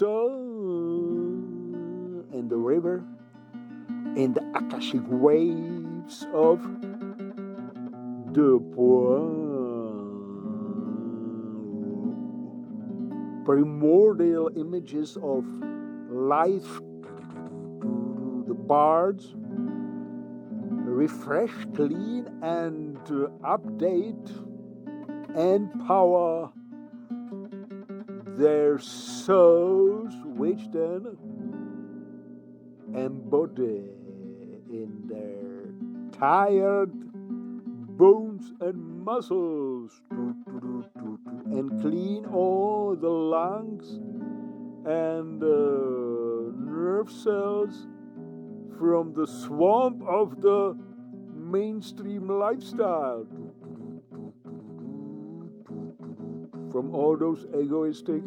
So, in the river, in the Akashic waves of the primordial images of life, the bards refresh, clean, and update, empower their souls, which then embody in their tired bones and muscles, and clean all the lungs and nerve cells from the swamp of the mainstream lifestyle, from all those egoistic,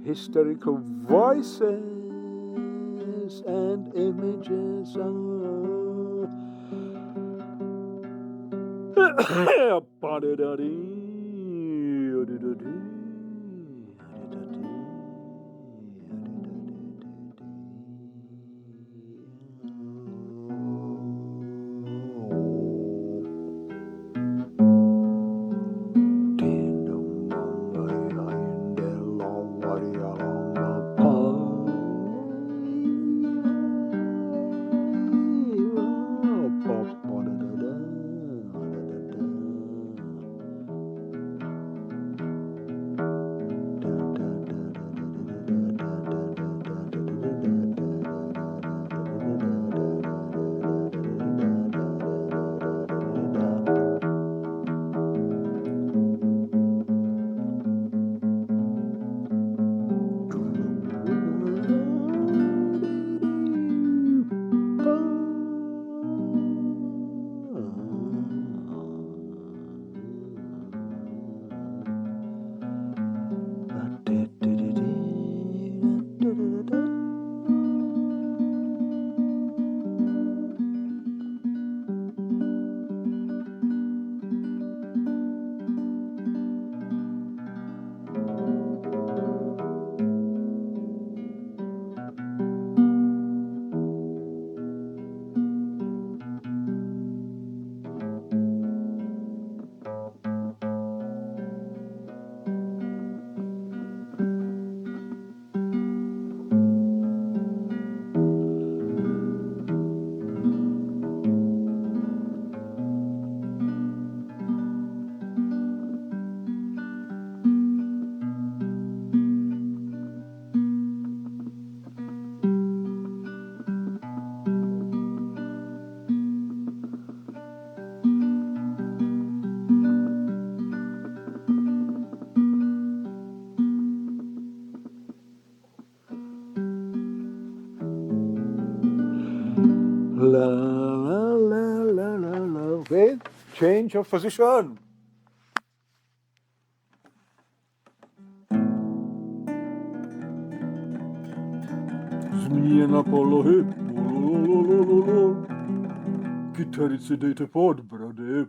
hysterical voices and images. La la la la la la. Okay, change of position. Změna polohy. Kytary si dejte pod brady.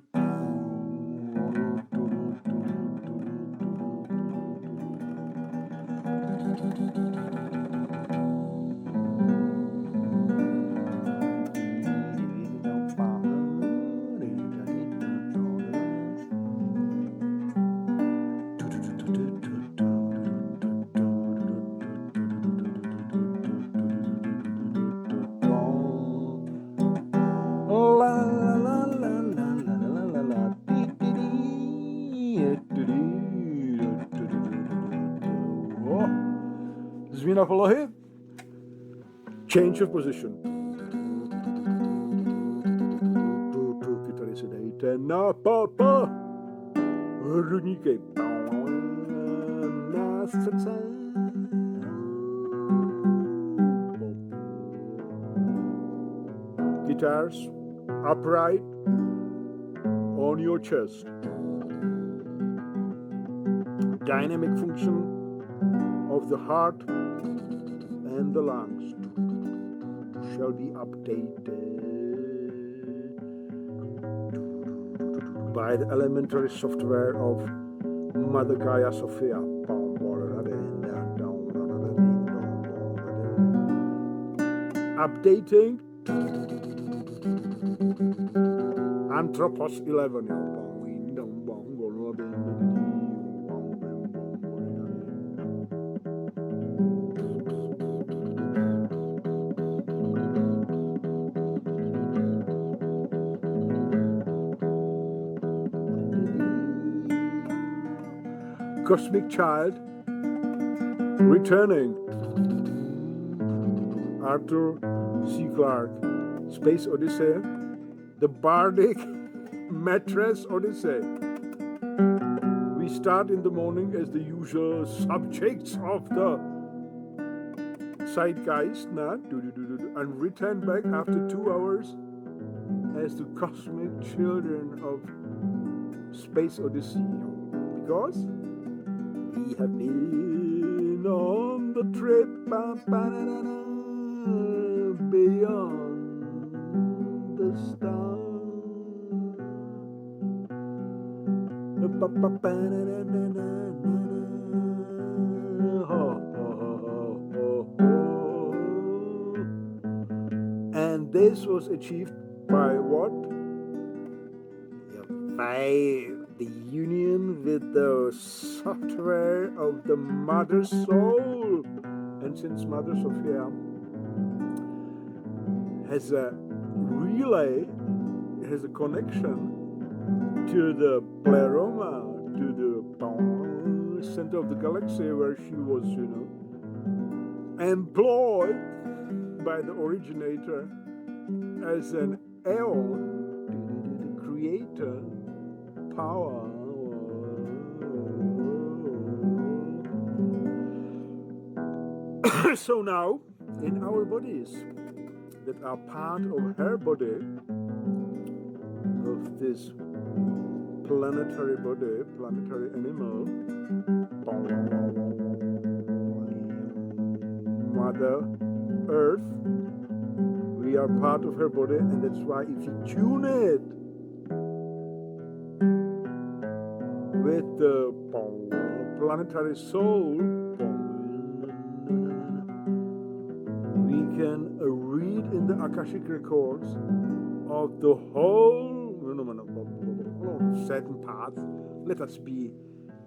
Změna polohy. Change of position. Kytary si dejte na papa. Hrudníky na srdce. Guitars upright on your chest. Dynamic function of the heart and the lungs shall be updated by the elementary software of Mother Gaia Sophia. Updating Anthropos 11. Cosmic child returning. Arthur C. Clarke, Space Odyssey, the Bardic Mattress Odyssey. We start in the morning as the usual subjects of the zeitgeist, and return back after 2 hours as the cosmic children of Space Odyssey. Because we have been on the trip beyond the stars. And this was achieved by what? By the union with the software of the Mother Soul. And since Mother Sophia has a relay, has a connection to the pleroma, to the center of the galaxy where she was, employed by the originator as an aeon, the creator power. So now, in our bodies that are part of her body, of this planetary body, planetary animal, Mother Earth, we are part of her body, and that's why if you tune it with the planetary soul, we can read in the Akashic records of the whole certain path. Let us be,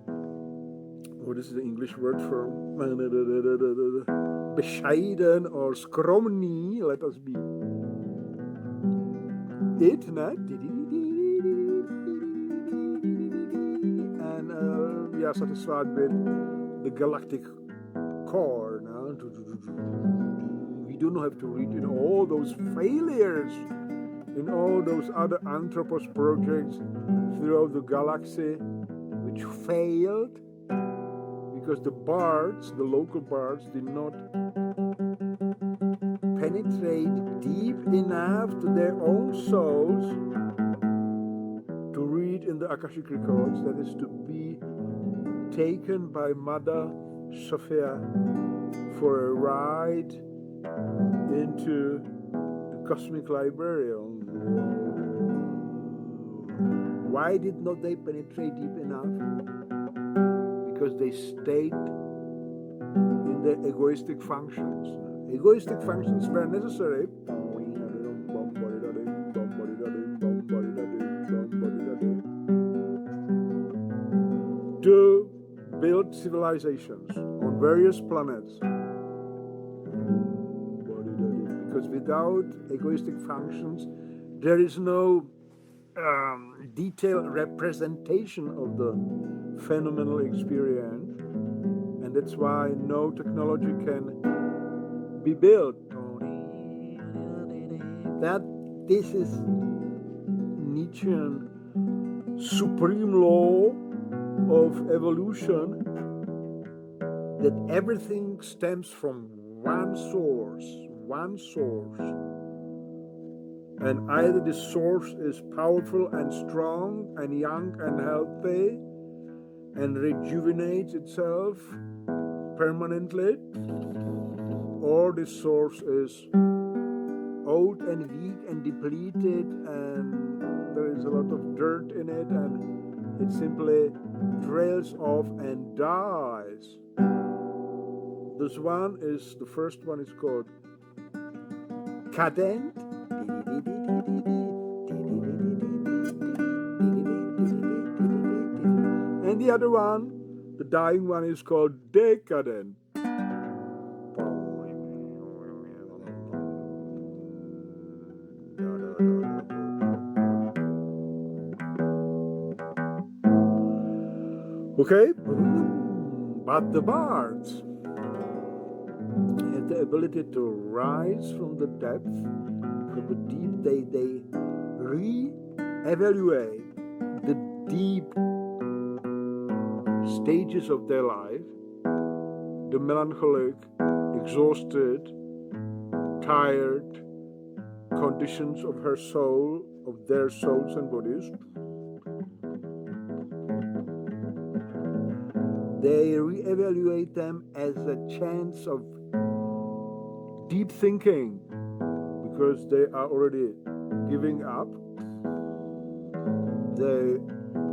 what is the English word for bescheiden or skromny? Let us be it, and we are satisfied with the galactic core. We do not have to read in all those failures, in all those other Anthropos projects throughout the galaxy, which failed because the bards, the local bards, did not penetrate deep enough to their own souls to read in the Akashic records, that is to be taken by Mother Sophia for a ride into the cosmic library. Why did not they penetrate deep enough? Because they stayed in their egoistic functions. Egoistic functions were necessary to build civilizations on various planets. Because without egoistic functions, there is no detailed representation of the phenomenal experience, and that's why no technology can be built. That this is Nietzschean supreme law of evolution, that everything stems from one source, and either the source is powerful and strong and young and healthy and rejuvenates itself permanently, or the source is old and weak and depleted and there is a lot of dirt in it and it simply trails off and dies. This one is, the first one is called cadent, and the other one, the dying one, is called decadent. Okay, but the bards had have the ability to rise from the depth, from the deep. They re-evaluate the deep stages of their life, the melancholic, exhausted, tired conditions of her soul, of their souls and bodies. They re-evaluate them as a chance of deep thinking, because they are already giving up the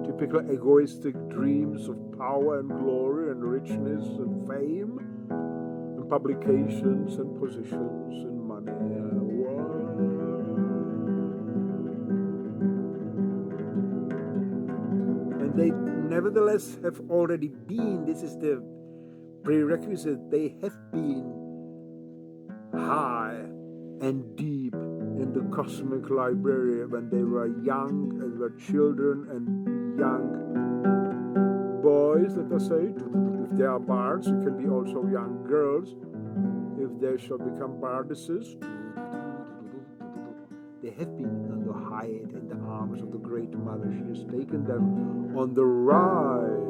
typical egoistic dreams of power and glory and richness and fame and publications and positions and money. And they nevertheless have already been, this is the prerequisite, they have been high and deep in the cosmic library when they were young and were children and young boys, let us say. If they are bards, it can be also young girls. If they shall become bardesses, they have been on the hide in the arms of the Great Mother. She has taken them on the ride.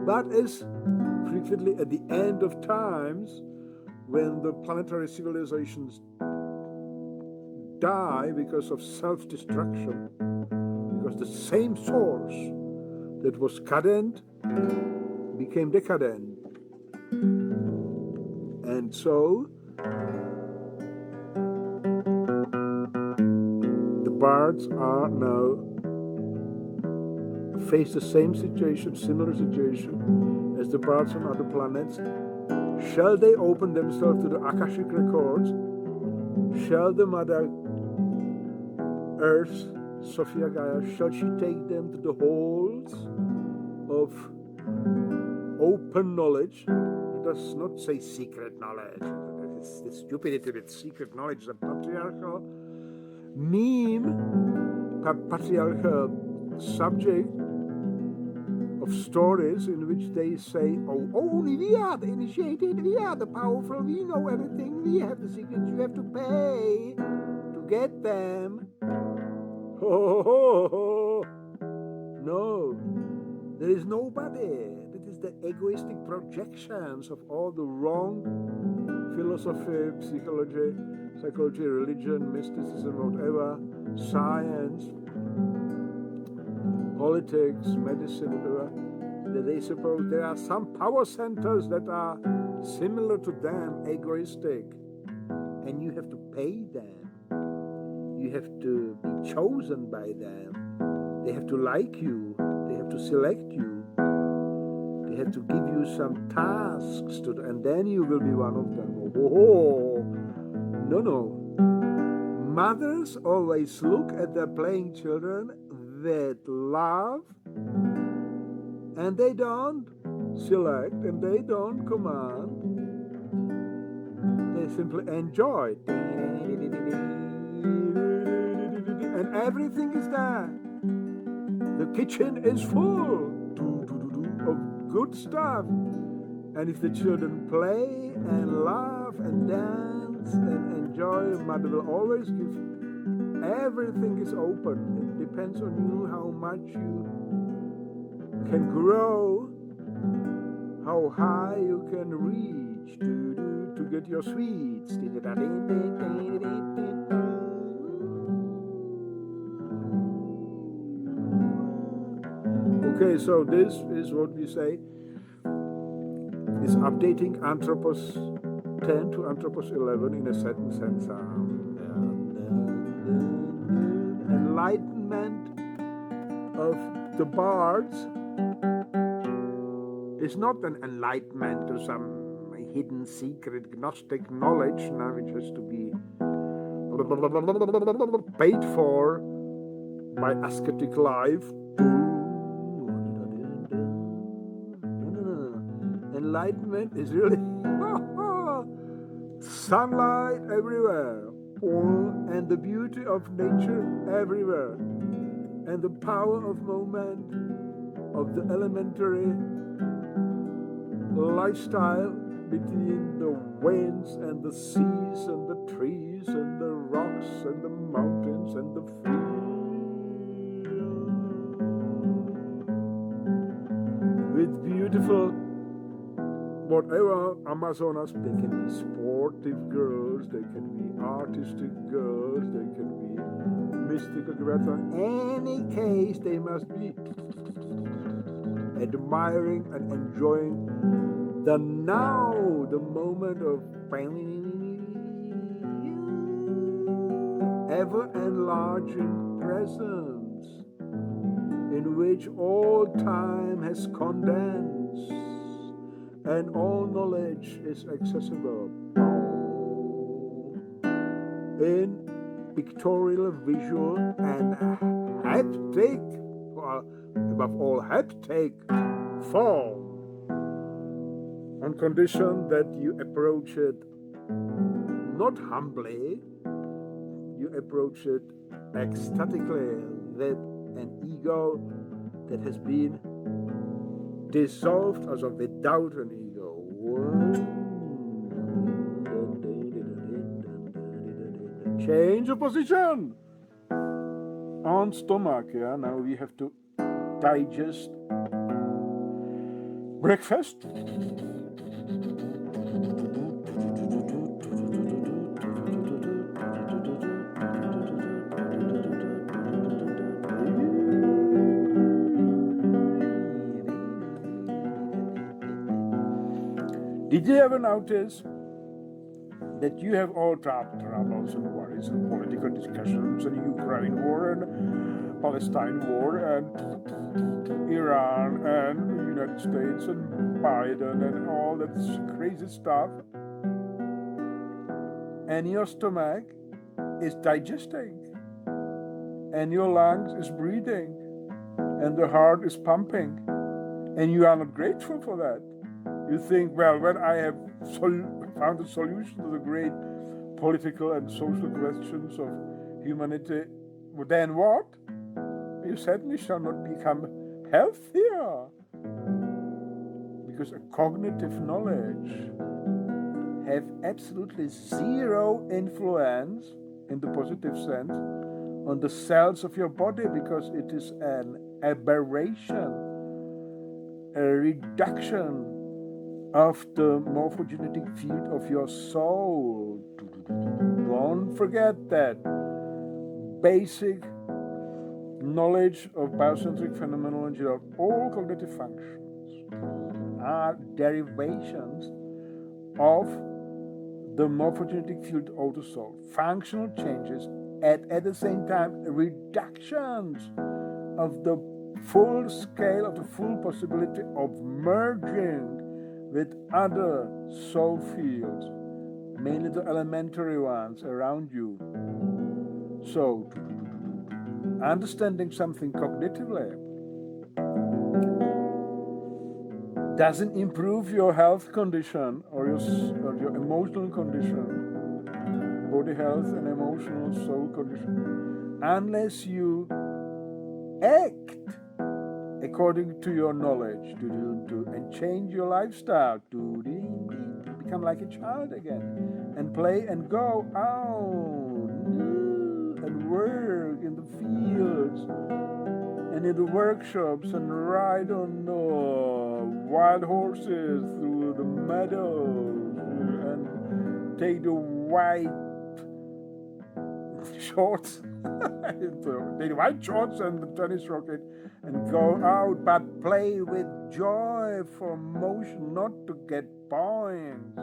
But as frequently at the end of times, when the planetary civilizations die because of self-destruction, because the same source that was cadent became decadent. And so the bards are now face the same situation, similar situation as the bards on other planets. Shall they open themselves to the Akashic records? Shall the Mother Earth, Sophia Gaia, shall she take them to the halls of open knowledge? It does not say secret knowledge. It's the stupidity with secret knowledge, the patriarchal meme, patriarchal subject of stories in which they say, oh, only we are the initiated, we are the powerful, we know everything, we have the secrets, you have to pay to get them. Oh, no, there is nobody. That is the egoistic projections of all the wrong philosophy, psychology, religion, mysticism, whatever, science, politics, medicine, whatever, that they suppose there are some power centers that are similar to them, egoistic, and you have to pay them. You have to be chosen by them. They have to like you. They have to select you. They have to give you some tasks to do, and then you will be one of them. Oh, no. Mothers always look at their playing children with love, and they don't select and they don't command. They simply enjoy. And everything is there. The kitchen is full of good stuff. And if the children play and laugh and dance and enjoy, Mother will always give. Everything is open. It depends on you how much you can grow, how high you can reach to get your sweets. Okay, so this is what we say is updating Anthropos 10 to Anthropos 11 in a certain sense. Enlightenment of the bards is not an enlightenment to some hidden secret Gnostic knowledge now, which has to be paid for by ascetic life. Enlightenment is really sunlight everywhere, and the beauty of nature everywhere, and the power of moment, of the elementary lifestyle between the winds and the seas and the trees and the rocks and the mountains and the fields, with beautiful whatever Amazonas. They can be sportive girls, they can be artistic girls, they can be mystical girls. In any case, they must be admiring and enjoying the now, the moment of ever enlarging presence, in which all time has condensed and all knowledge is accessible in pictorial, visual, and haptic, or above all haptic form, on condition that you approach it not humbly, you approach it ecstatically, that an ego that has been dissolved, also without an ego. Change of position on stomach. Yeah, now we have to digest breakfast. Did you ever notice that you have all troubles and worries and political discussions and Ukraine war and Palestine war and Iran and the United States and Biden and all that crazy stuff, and your stomach is digesting and your lungs is breathing and the heart is pumping, and you are not grateful for that? You think, well, when I have found a solution to the great political and social questions of humanity, then what? You certainly shall not become healthier, because a cognitive knowledge have absolutely zero influence, in the positive sense, on the cells of your body, because it is an aberration, a reduction of the morphogenetic field of your soul. Don't forget that basic knowledge of biocentric phenomenology of all cognitive functions are derivations of the morphogenetic field of the soul. Functional changes at the same time reductions of the full scale, of the full possibility of merging with other soul fields, mainly the elementary ones around you. So, understanding something cognitively doesn't improve your health condition or your emotional condition, body health and emotional soul condition, unless you act according to your knowledge, and change your lifestyle to become like a child again, and play and go out and work in the fields and in the workshops and ride on wild horses through the meadows and take the white shorts, take the white shorts and the tennis racket and go out, but play with joy for motion, not to get points.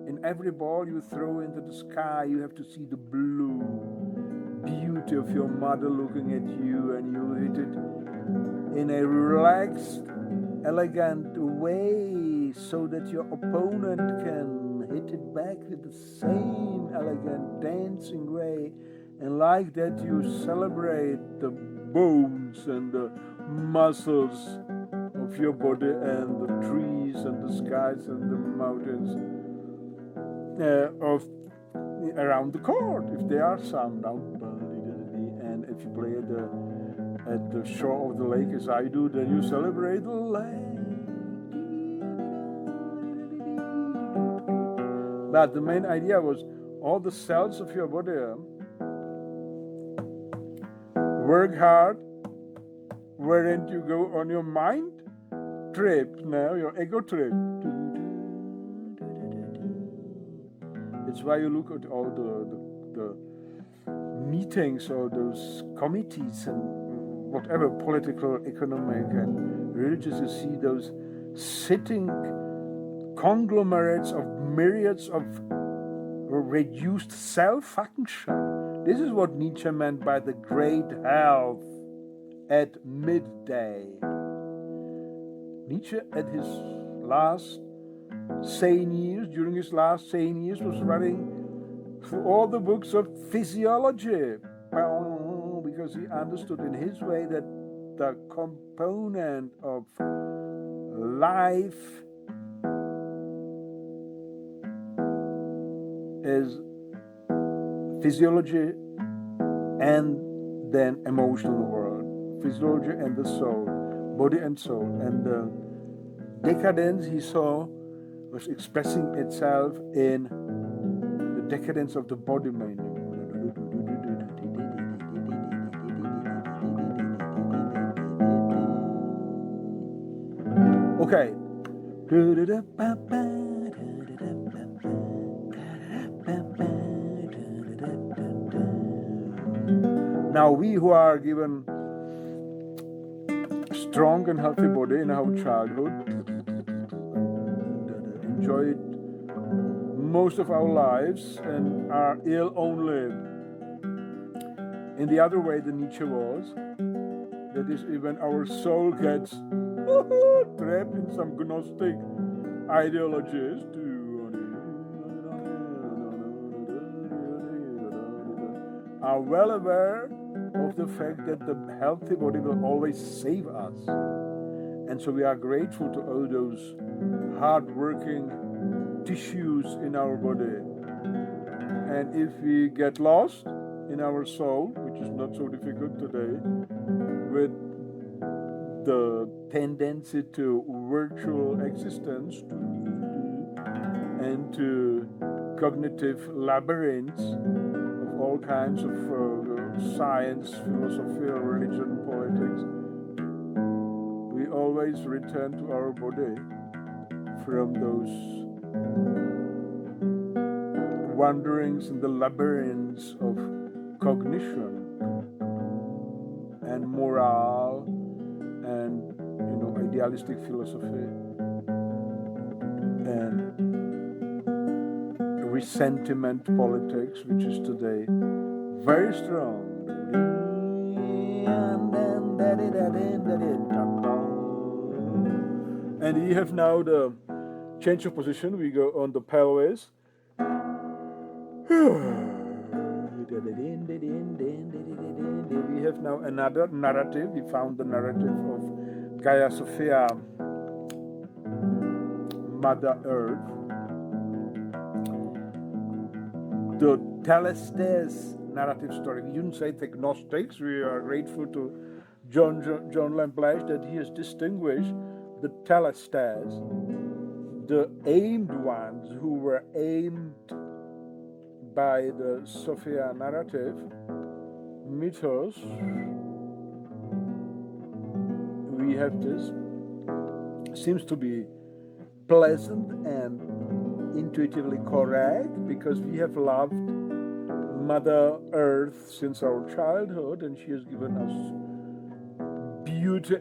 In every ball you throw into the sky, you have to see the blue beauty of your mother looking at you, and you hit it in a relaxed, elegant way so that your opponent can hit it back with the same elegant dancing way. And like that you celebrate the bones and the muscles of your body and the trees and the skies and the mountains of around the court, if there are some. And if you play at the shore of the lake as I do, then you celebrate the lake. But the main idea was all the cells of your body work hard, wherein you go on your mind trip now, your ego trip. It's why you look at all the meetings or those committees and whatever, political, economic, and religious, you see those sitting conglomerates of myriads of reduced self-function. This is what Nietzsche meant by the great health at midday. Nietzsche, at his last sane years, during his last sane years, was running through all the books of physiology, because he understood in his way that the component of life is physiology and then emotional world, physiology and the soul, body and soul. And the decadence he saw was expressing itself in the decadence of the body mainly. Okay. Now we who are given strong and healthy body in our childhood, enjoy it most of our lives and are ill only in the other way than Nietzsche was. That is, when our soul gets trapped in some Gnostic ideologies, are well aware of the fact that the healthy body will always save us. And so we are grateful to all those hard-working tissues in our body. And if we get lost in our soul, which is not so difficult today, with the tendency to virtual existence and to cognitive labyrinths of all kinds of science, philosophy, religion, politics, we always return to our body from those wanderings in the labyrinths of cognition and morale and idealistic philosophy and resentment politics, which is today very strong. And we have now the change of position. We go on the pelvis. We have now another narrative. We found the narrative of Gaia Sophia, Mother Earth. The Telestes narrative story. We didn't say the Gnostics. We are grateful to John Lamplace that he has distinguished the Telestes, the aimed ones who were aimed by the Sophia narrative, mythos. We have this, seems to be pleasant and intuitively correct because we have loved Mother Earth since our childhood, and she has given us beauty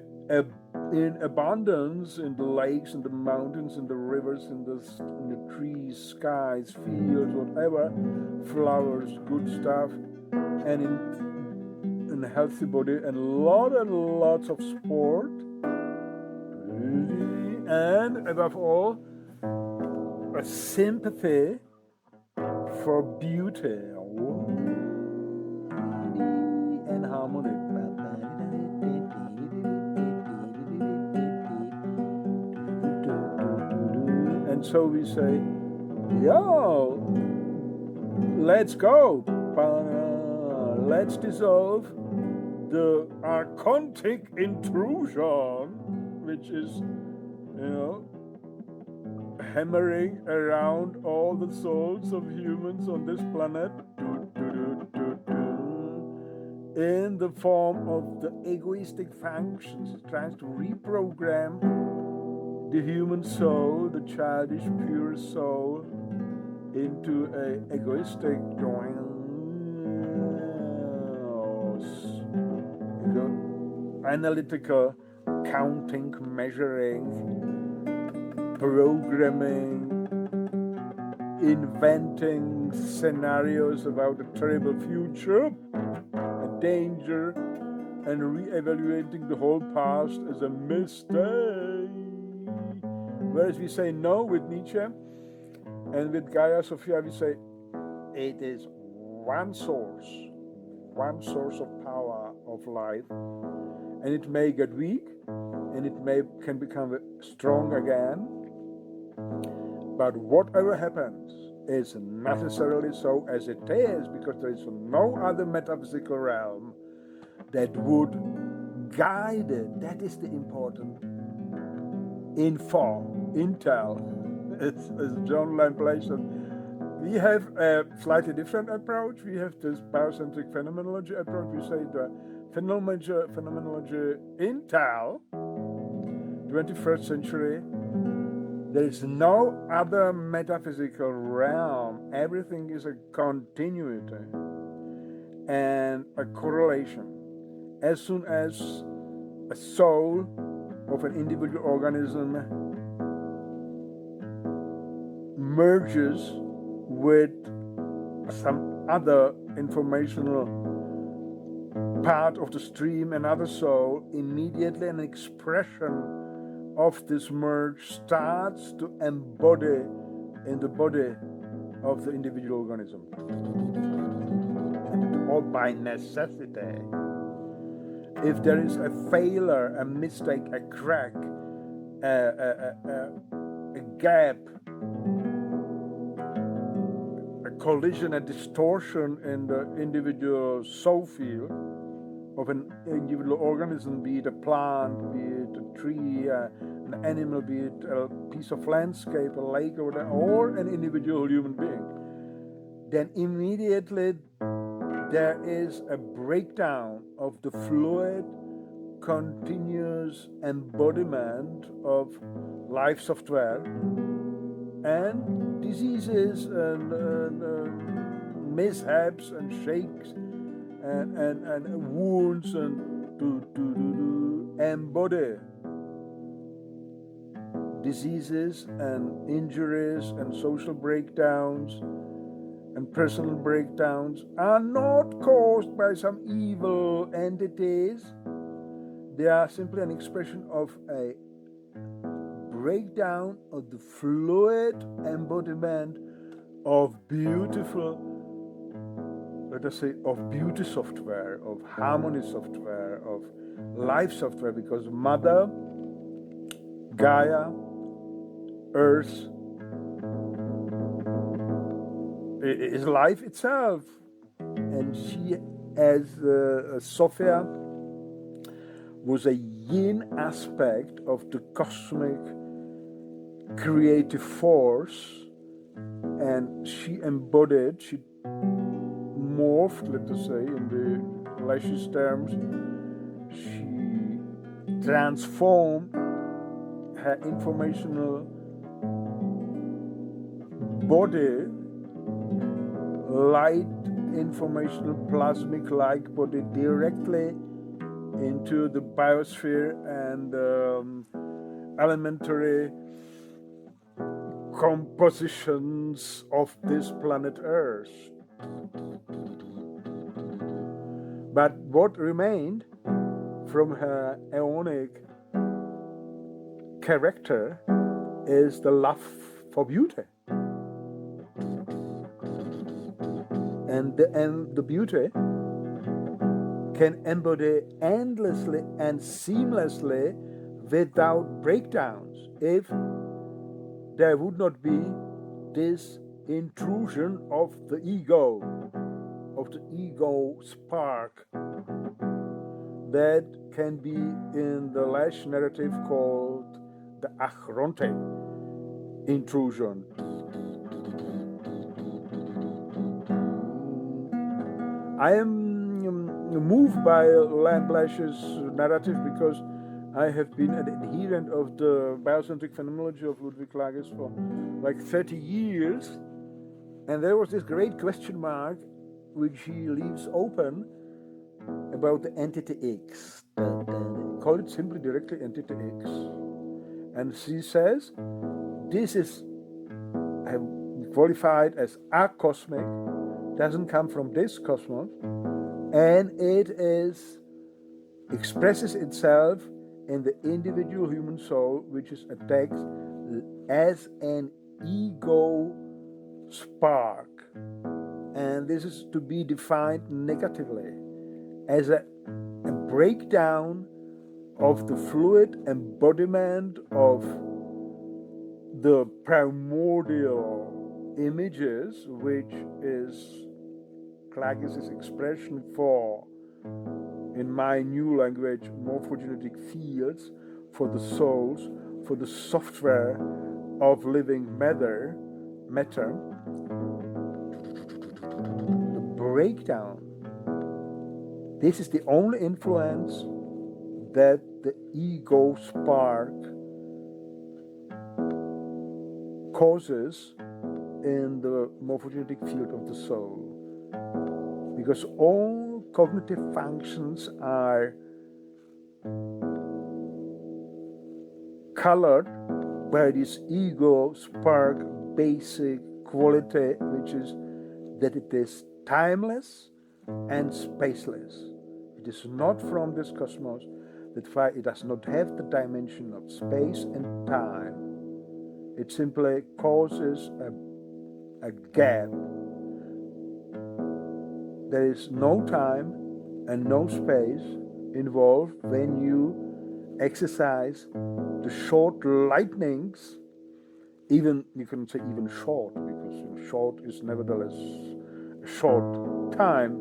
in abundance in the lakes, in the mountains, in the rivers, in the trees, skies, fields, whatever, flowers, good stuff, and in a healthy body, and lots of sport, and above all, a sympathy for beauty and harmony. And so we say, yo, let's go. Let's dissolve the archontic intrusion, which is, hammering around all the souls of humans on this planet in the form of the egoistic functions. It tries to reprogram the human soul, the childish, pure soul, into a egoistic analytical counting, measuring, programming, inventing scenarios about a terrible future, a danger, and re-evaluating the whole past as a mistake. Whereas we say no with Nietzsche, and with Gaia Sophia we say it is one source of power of life, and it may get weak, and it can become strong again. But whatever happens is necessarily so as it is, because there is no other metaphysical realm that would guide it. That is the important intel. It's John Lamplayson. We have a slightly different approach. We have this biocentric phenomenology approach. We say the phenomenology intel, 21st century, there is no other metaphysical realm. Everything is a continuity and a correlation. As soon as a soul of an individual organism merges with some other informational part of the stream, another soul, immediately an expression of this merge starts to embody in the body of the individual organism. All by necessity. If there is a failure, a mistake, a crack, a gap, a collision, a distortion in the individual soul field of an individual organism, be it a plant, be it a tree, an animal, be it a piece of landscape, a lake, or an individual human being, then immediately there is a breakdown of the fluid, continuous embodiment of life software, and diseases and mishaps and shakes and wounds and embody diseases and injuries and social breakdowns and personal breakdowns are not caused by some evil entities. They are simply an expression of a breakdown of the fluid embodiment of beautiful, let us say, of beauty software, of harmony software, of life software, because Mother, Gaia, Earth, is life itself. And she, as Sophia, was a yin aspect of the cosmic creative force, and she embodied, she morphed, let us say, in the Lashes terms, she transformed her informational body, light informational plasmic-like body, directly into the biosphere and elementary compositions of this planet Earth. But what remained from her aeonic character is the love for beauty. And the beauty can embody endlessly and seamlessly without breakdowns if there would not be this intrusion of the ego spark that can be in the Lash narrative called the Achronte. intrusion. I am moved by Lamblash's narrative because I have been an adherent of the biocentric phenomenology of Ludwig Klages for like 30 years. And there was this great question mark which he leaves open about the entity X. Call it simply directly entity X. And she says, this is qualified as acosmic, doesn't come from this cosmos, and it expresses itself in the individual human soul, which is attacked as an ego spark. And this is to be defined negatively as a breakdown of the fluid embodiment of the primordial images, which is Klages' expression for, in my new language, morphogenetic fields for the souls, for the software of living matter, the breakdown. This is the only influence that the ego spark causes in the morphogenetic field of the soul. Because all cognitive functions are colored by this ego spark basic quality, which is that it is timeless and spaceless. It is not from this cosmos. That's why it does not have the dimension of space and time. It simply causes a gap. There is no time and no space involved when you exercise the short lightnings. Even, you can say even short, because short is nevertheless a short time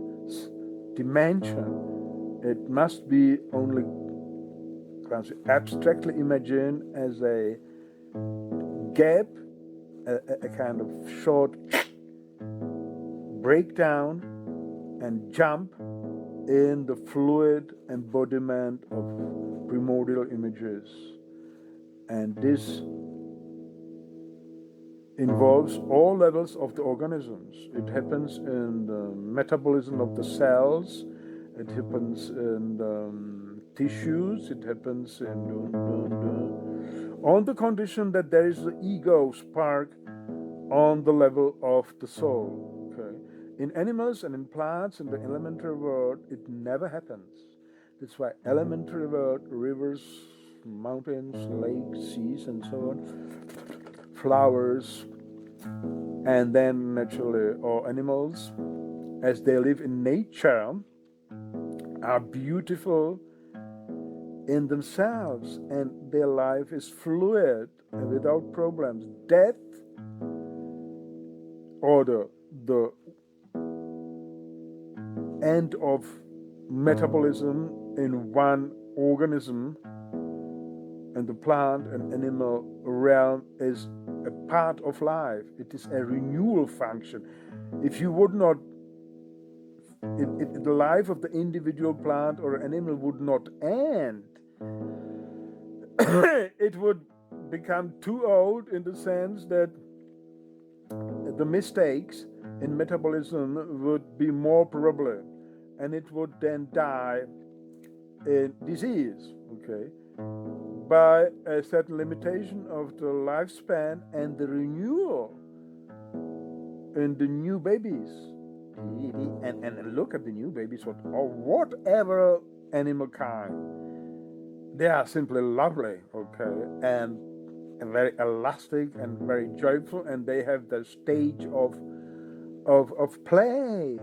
dimension. It must be only abstractly imagined as a gap, a kind of short breakdown and jump in the fluid embodiment of primordial images. And this involves all levels of the organisms. It happens in the metabolism of the cells, it happens in the tissues, it happens on the condition that there is the ego spark on the level of the soul. Okay? In animals and in plants, in the elementary world, it never happens. That's why elementary world, rivers, mountains, lakes, seas, and so on, flowers, and then naturally all animals, as they live in nature, are beautiful in themselves, and their life is fluid and without problems. Death, or the end of metabolism in one organism, and the plant and animal realm is a part of life. It is a renewal function. If you would not, if the life of the individual plant or animal would not end, it would become too old in the sense that the mistakes in metabolism would be more probable, and it would then die in disease, okay, by a certain limitation of the lifespan and the renewal in the new babies. And look at the new babies, or whatever animal kind. They are simply lovely, okay, and very elastic and very joyful, and they have the stage of play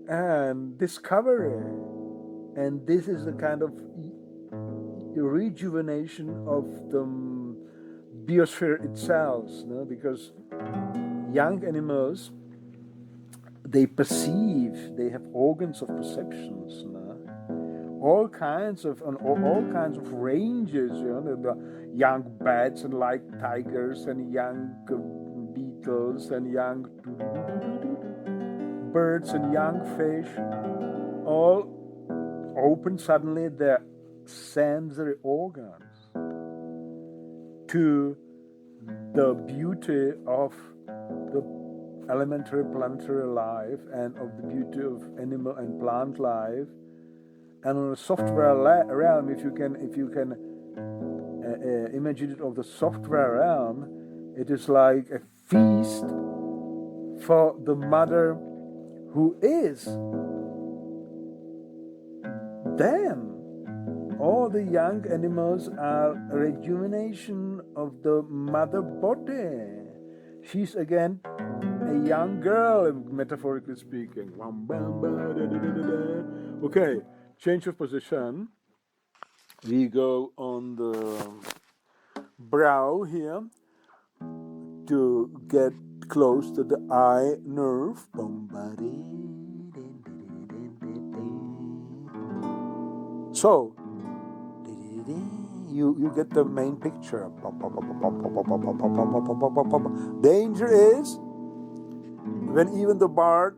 and discovery, and this is the kind of rejuvenation of the biosphere itself, no? Because young animals, they perceive, they have organs of perceptions, no? all kinds of ranges, the young bats and like tigers and young beetles and young birds and young fish, all open suddenly their sensory organs to the beauty of the elementary planetary life and of the beauty of animal and plant life. And on a software realm, if you can imagine it of the software realm, it is like a feast for the mother who is them. All the young animals are a rejuvenation of the mother body. She's again a young girl, metaphorically speaking. Okay, change of position. We go on the brow here to get close to the eye nerve. So you get the main picture. Danger is when even the bard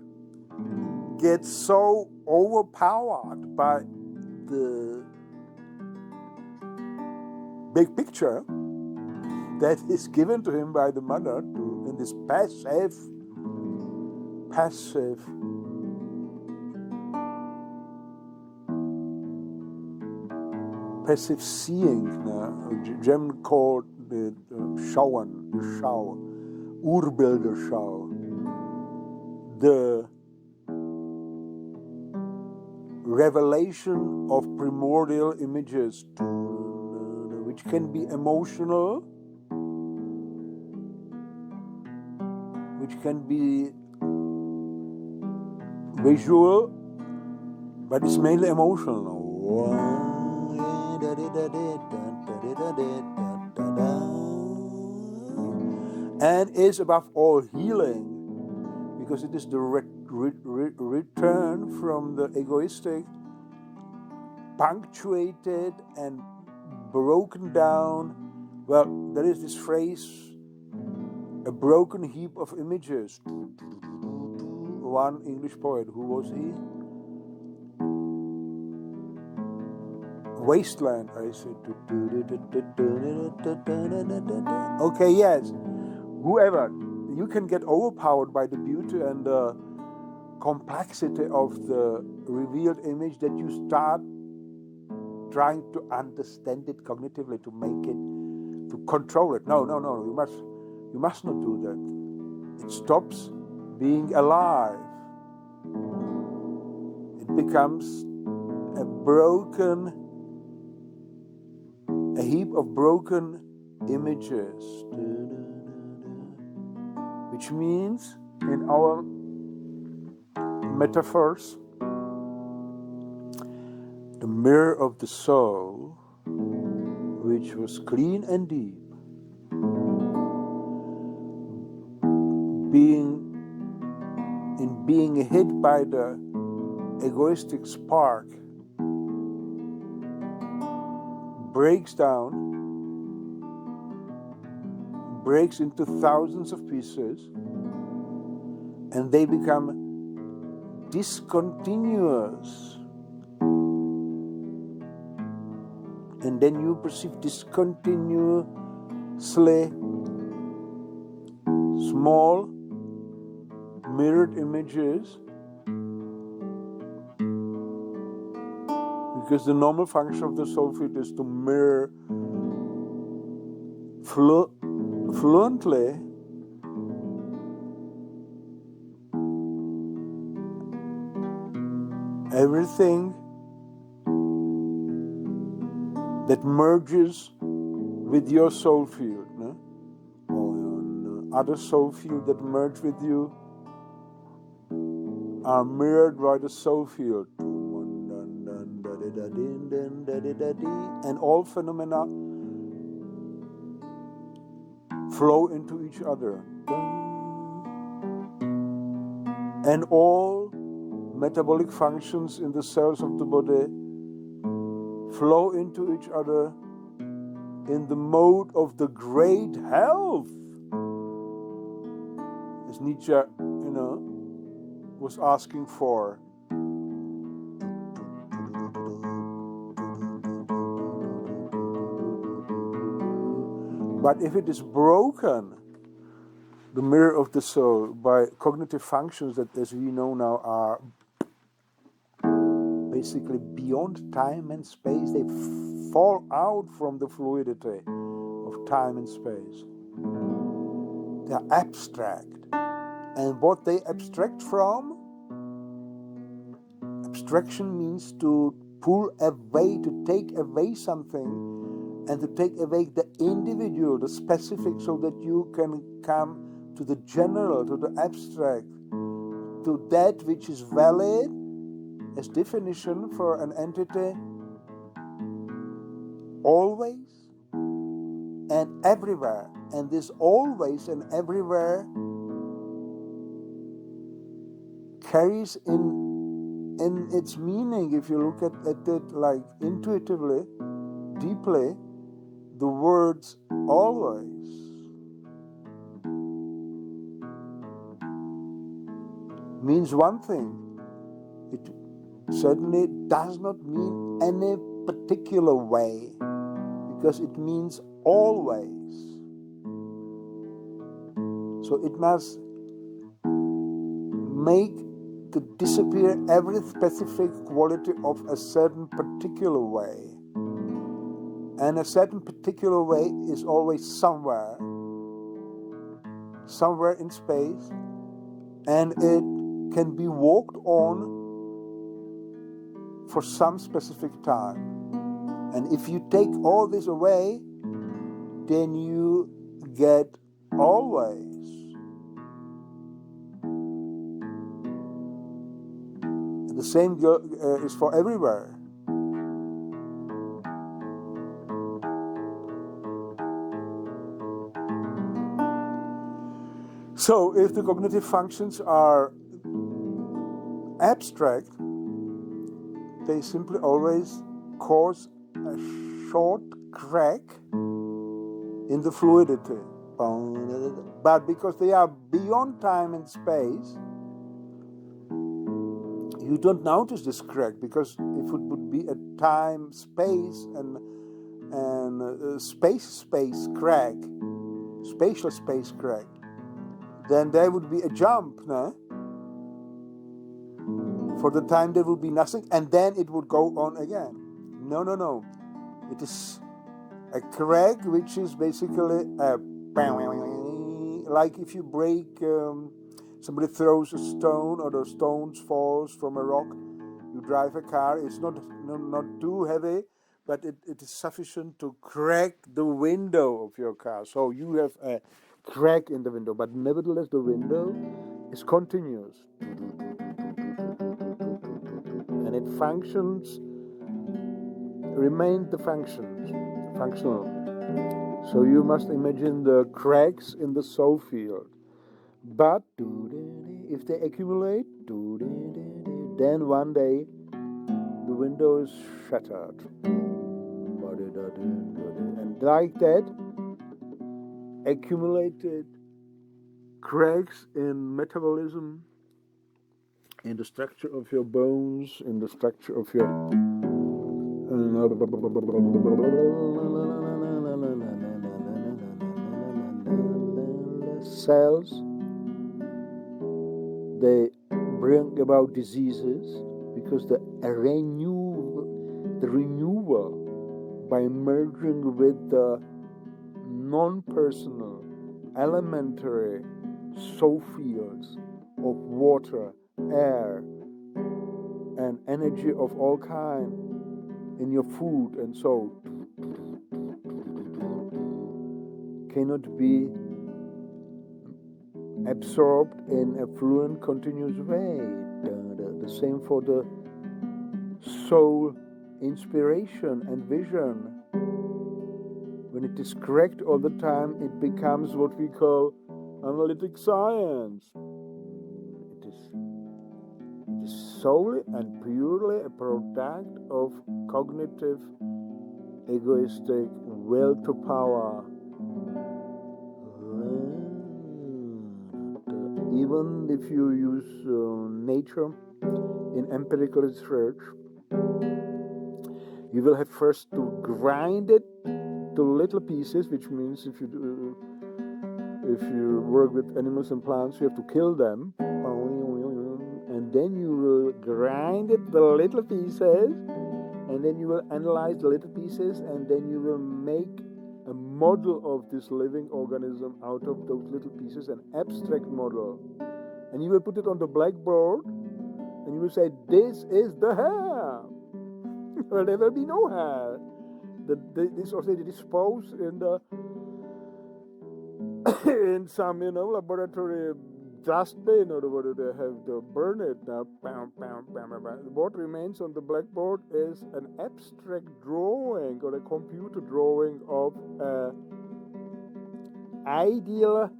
gets so overpowered by the big picture that is given to him by the mother in this passive seeing. German called it Schauen, Urbilder Schau. The revelation of primordial images, which can be emotional, which can be visual, but it's mainly emotional. And is above all healing, because it is the return from the egoistic, punctuated and broken down. Well, there is this phrase, a broken heap of images. One English poet, who was he? Wasteland, I said. Okay, yes. Whoever, you can get overpowered by the beauty and the complexity of the revealed image that you start trying to understand it cognitively, to make it, to control it. No. You must not do that. It stops being alive. It becomes a heap of broken images, which means in our metaphors, the mirror of the soul, which was clean and deep, being hit by the egoistic spark, breaks down, breaks into thousands of pieces, and they become discontinuous. And then you perceive discontinuously small mirrored images, because the normal function of the soul field is to mirror fluently everything that merges with your soul field, no? Or other soul field that merge with you are mirrored by the soul field. And all phenomena flow into each other. And all metabolic functions in the cells of the body flow into each other in the mode of the great health, as Nietzsche, was asking for. But if it is broken, the mirror of the soul, by cognitive functions that, as we know now, are basically beyond time and space, they fall out from the fluidity of time and space. They are abstract. And what they abstract from, abstraction means to pull away, to take away something, and to take away the individual, the specific, so that you can come to the general, to the abstract, to that which is valid as definition for an entity always and everywhere. And this always and everywhere carries in its meaning, if you look at it like intuitively, deeply, the words always. Means one thing. It certainly does not mean any particular way, because it means always. So it must make to disappear every specific quality of a certain particular way. And a certain particular way is always somewhere in space, and it can be walked on for some specific time. And if you take all this away, then you get always. The same is for everywhere. So if the cognitive functions are abstract, they simply always cause a short crack in the fluidity. But because they are beyond time and space, you don't notice this crack, because if it would be a time, space, and space crack, spatial space crack, then there would be a jump, no? For the time there would be nothing, and then it would go on again. No. It is a crack which is basically like if you break, somebody throws a stone or the stones falls from a rock. You drive a car, it's not too heavy, but it is sufficient to crack the window of your car. So you have a crack in the window, but nevertheless the window is continuous. And it functions, remain the functional. So you must imagine the cracks in the soul field. But if they accumulate, then one day the window is shattered. And like that, accumulated cracks in metabolism, in the structure of your bones, in the structure of your cells, they bring about diseases, because the renewal by merging with the non-personal, elementary soul fields of water, air, and energy of all kind in your food and so cannot be absorbed in a fluent, continuous way. The same for the soul inspiration and vision. When it is correct all the time, it becomes what we call analytic science. It is is solely and purely a product of cognitive, egoistic will to power. Even if you use nature in empirical research, you will have first to grind it to little pieces, which means if you work with animals and plants, you have to kill them, and then you will grind it to little pieces, and then you will analyze the little pieces, and then you will make a model of this living organism out of those little pieces, an abstract model, and you will put it on the blackboard, and you will say, this is the hair. Well, there will be no hair. This also disposed in the in some laboratory dustbin or whatever they have to burn it now. What remains on the blackboard is an abstract drawing or a computer drawing of an ideal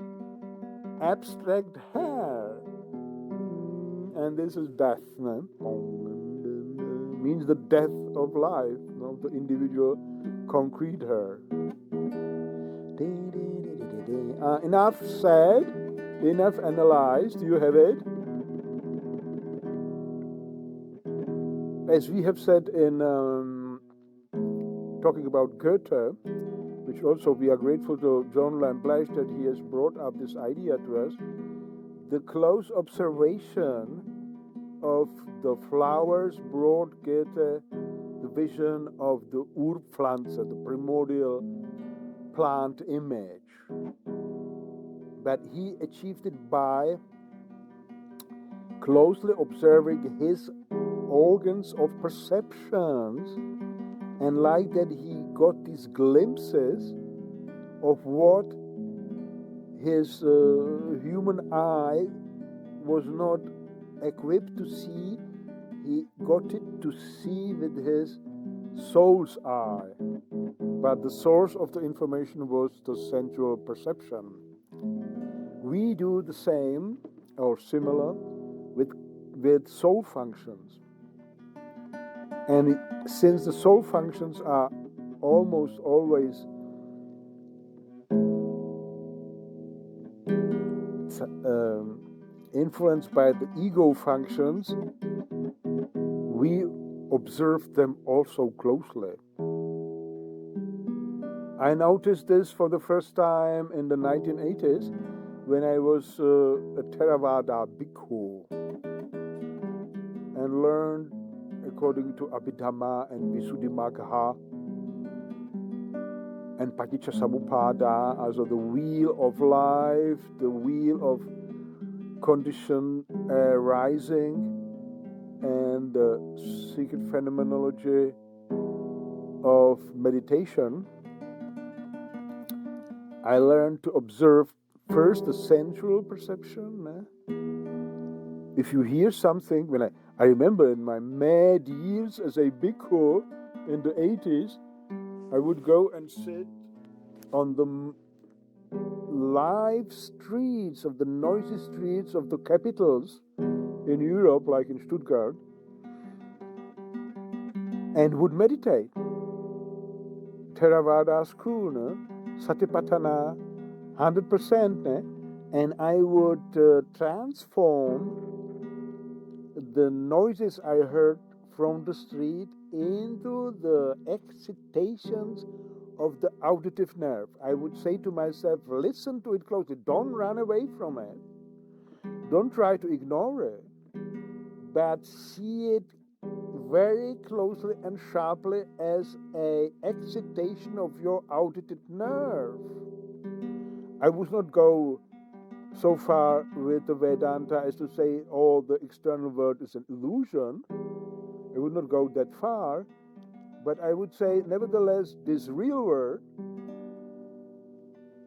abstract hair, and this is death. Means the death of life, the individual concrete hair. Enough said, enough analyzed. You have it. As we have said in talking about Goethe, which also we are grateful to John Lamplash that he has brought up this idea to us, the close observation of the flowers brought Goethe the vision of the Urpflanze, the primordial plant image. But he achieved it by closely observing his organs of perceptions, and like that he got these glimpses of what his human eye was not equipped to see. He got it to see with his soul's eye, but the source of the information was the sensual perception. We do the same or similar with soul functions, and since the soul functions are almost always influenced by the ego functions, we observe them also closely. I noticed this for the first time in the 1980s when I was a Theravada bhikkhu and learned according to Abhidhamma and Visuddhimagga and Paticca also the wheel of life, the wheel of condition rising, and the secret phenomenology of meditation. I learned to observe first the sensual perception. If you hear something, when I remember in my mad years as a bhikkhu in the 80s, I would go and sit on the live streets of the noisy streets of the capitals in Europe, like in Stuttgart, and would meditate. Theravada school, Sattipathana, 100%, and I would transform the noises I heard from the street into the excitations of the auditive nerve. I would say to myself, listen to it closely, don't run away from it, don't try to ignore it, but see it very closely and sharply as an excitation of your auditive nerve. I would not go so far with the Vedanta as to say all the external world is an illusion. I would not go that far, but I would say nevertheless this real world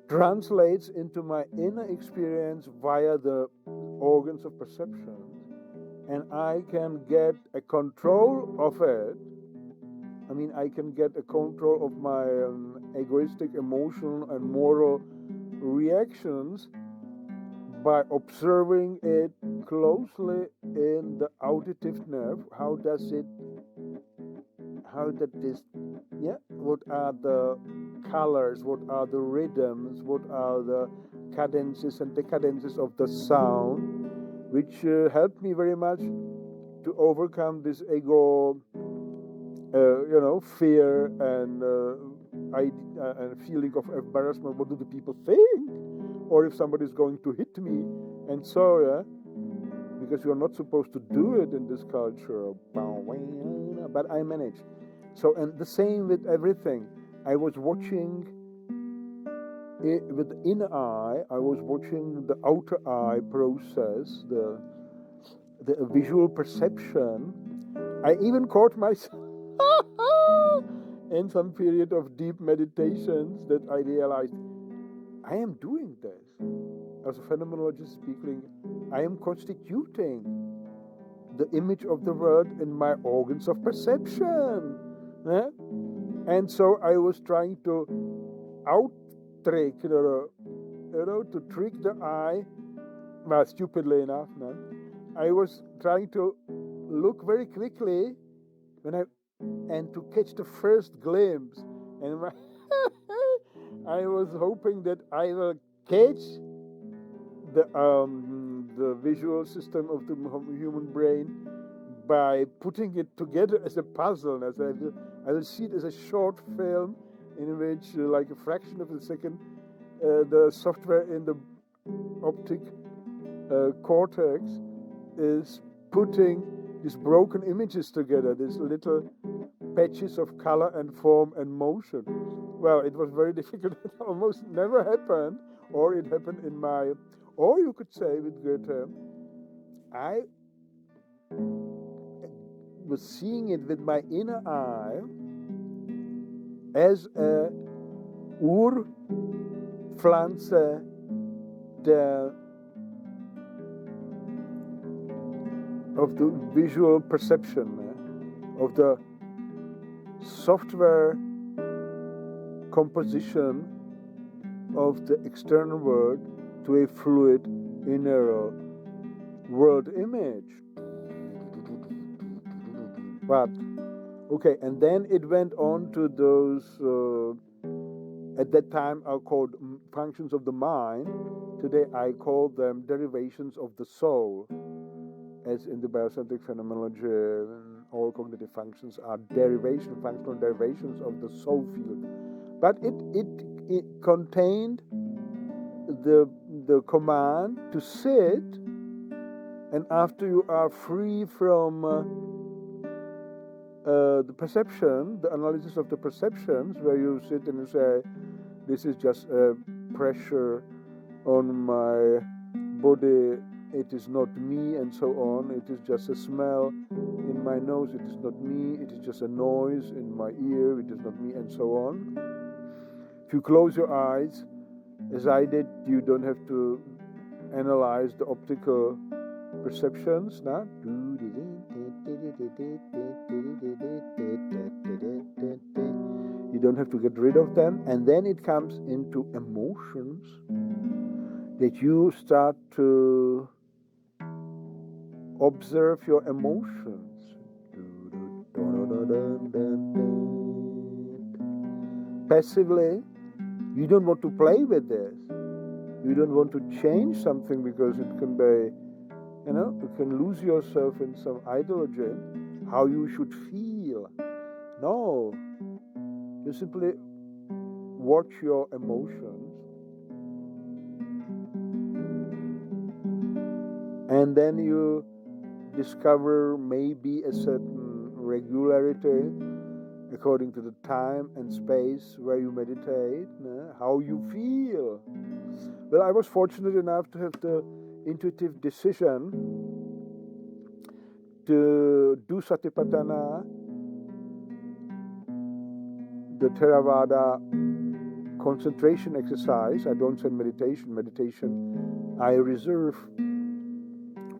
translates into my inner experience via the organs of perception, and I can get a control of it. I mean, I can get a control of my egoistic, emotional and moral reactions by observing it closely in the auditive nerve. What are the colors, what are the rhythms, what are the cadences and decadences of the sound, which helped me very much to overcome this ego, fear and feeling of embarrassment. What do the people think? Or if somebody is going to hit me, and so because you're not supposed to do it in this culture. But I managed. So, and the same with everything. I was watching it with the inner eye. I was watching the outer eye process, the visual perception. I even caught myself in some period of deep meditations that I realized I am doing this. As a phenomenologist speaking, I am constituting the image of the world in my organs of perception. And so I was trying to out-trick, to trick the eye, well, stupidly enough. I was trying to look very quickly and to catch the first glimpse. And I was hoping that I will catch the visual system of the human brain by putting it together as a puzzle. As I will see it as a short film in which, like a fraction of a second, the software in the optic cortex is putting these broken images together, these little patches of color and form and motion. Well, it was very difficult. It almost never happened, or it happened or you could say with Goethe, I was seeing it with my inner eye as a Urpflanze of the visual perception, of the software composition of the external world to a fluid inner world image. But okay, and then it went on to those at that time are called functions of the mind. Today I call them derivations of the soul. As in the biocentric phenomenology, all cognitive functions are functional derivations of the soul field. But it contained the command to sit, and after you are free from the perception, the analysis of the perceptions, where you sit and you say, this is just a pressure on my body, it is not me, and so on. It is just a smell in my nose, it is not me. It is just a noise in my ear, it is not me, and so on. If you close your eyes, as I did, you don't have to analyze the optical perceptions. You don't have to get rid of them. And then it comes into emotions, that you start to observe your emotions. Passively, you don't want to play with this. You don't want to change something because it can be, you can lose yourself in some ideology, how you should feel. No. You simply watch your emotions, and then you discover maybe a certain regularity according to the time and space where you meditate, how you feel. Well, I was fortunate enough to have the intuitive decision to do Sattipathana, the Theravada concentration exercise. I don't say meditation. Meditation I reserve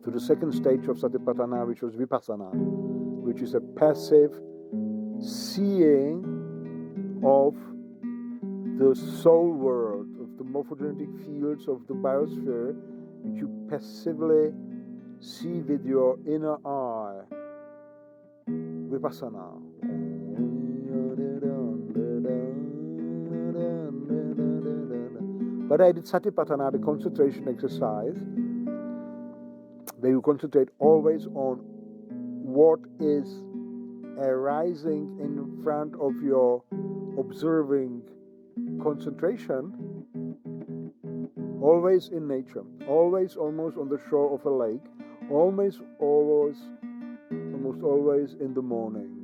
to the second stage of Sattipathana, which was Vipassana, which is a passive seeing of the soul world, of the morphogenetic fields of the biosphere which you passively see with your inner eye. Vipassana. But I did Sattipathana, the concentration exercise, where you concentrate always on what is arising in front of your observing concentration, always in nature, always almost on the shore of a lake, almost always in the morning.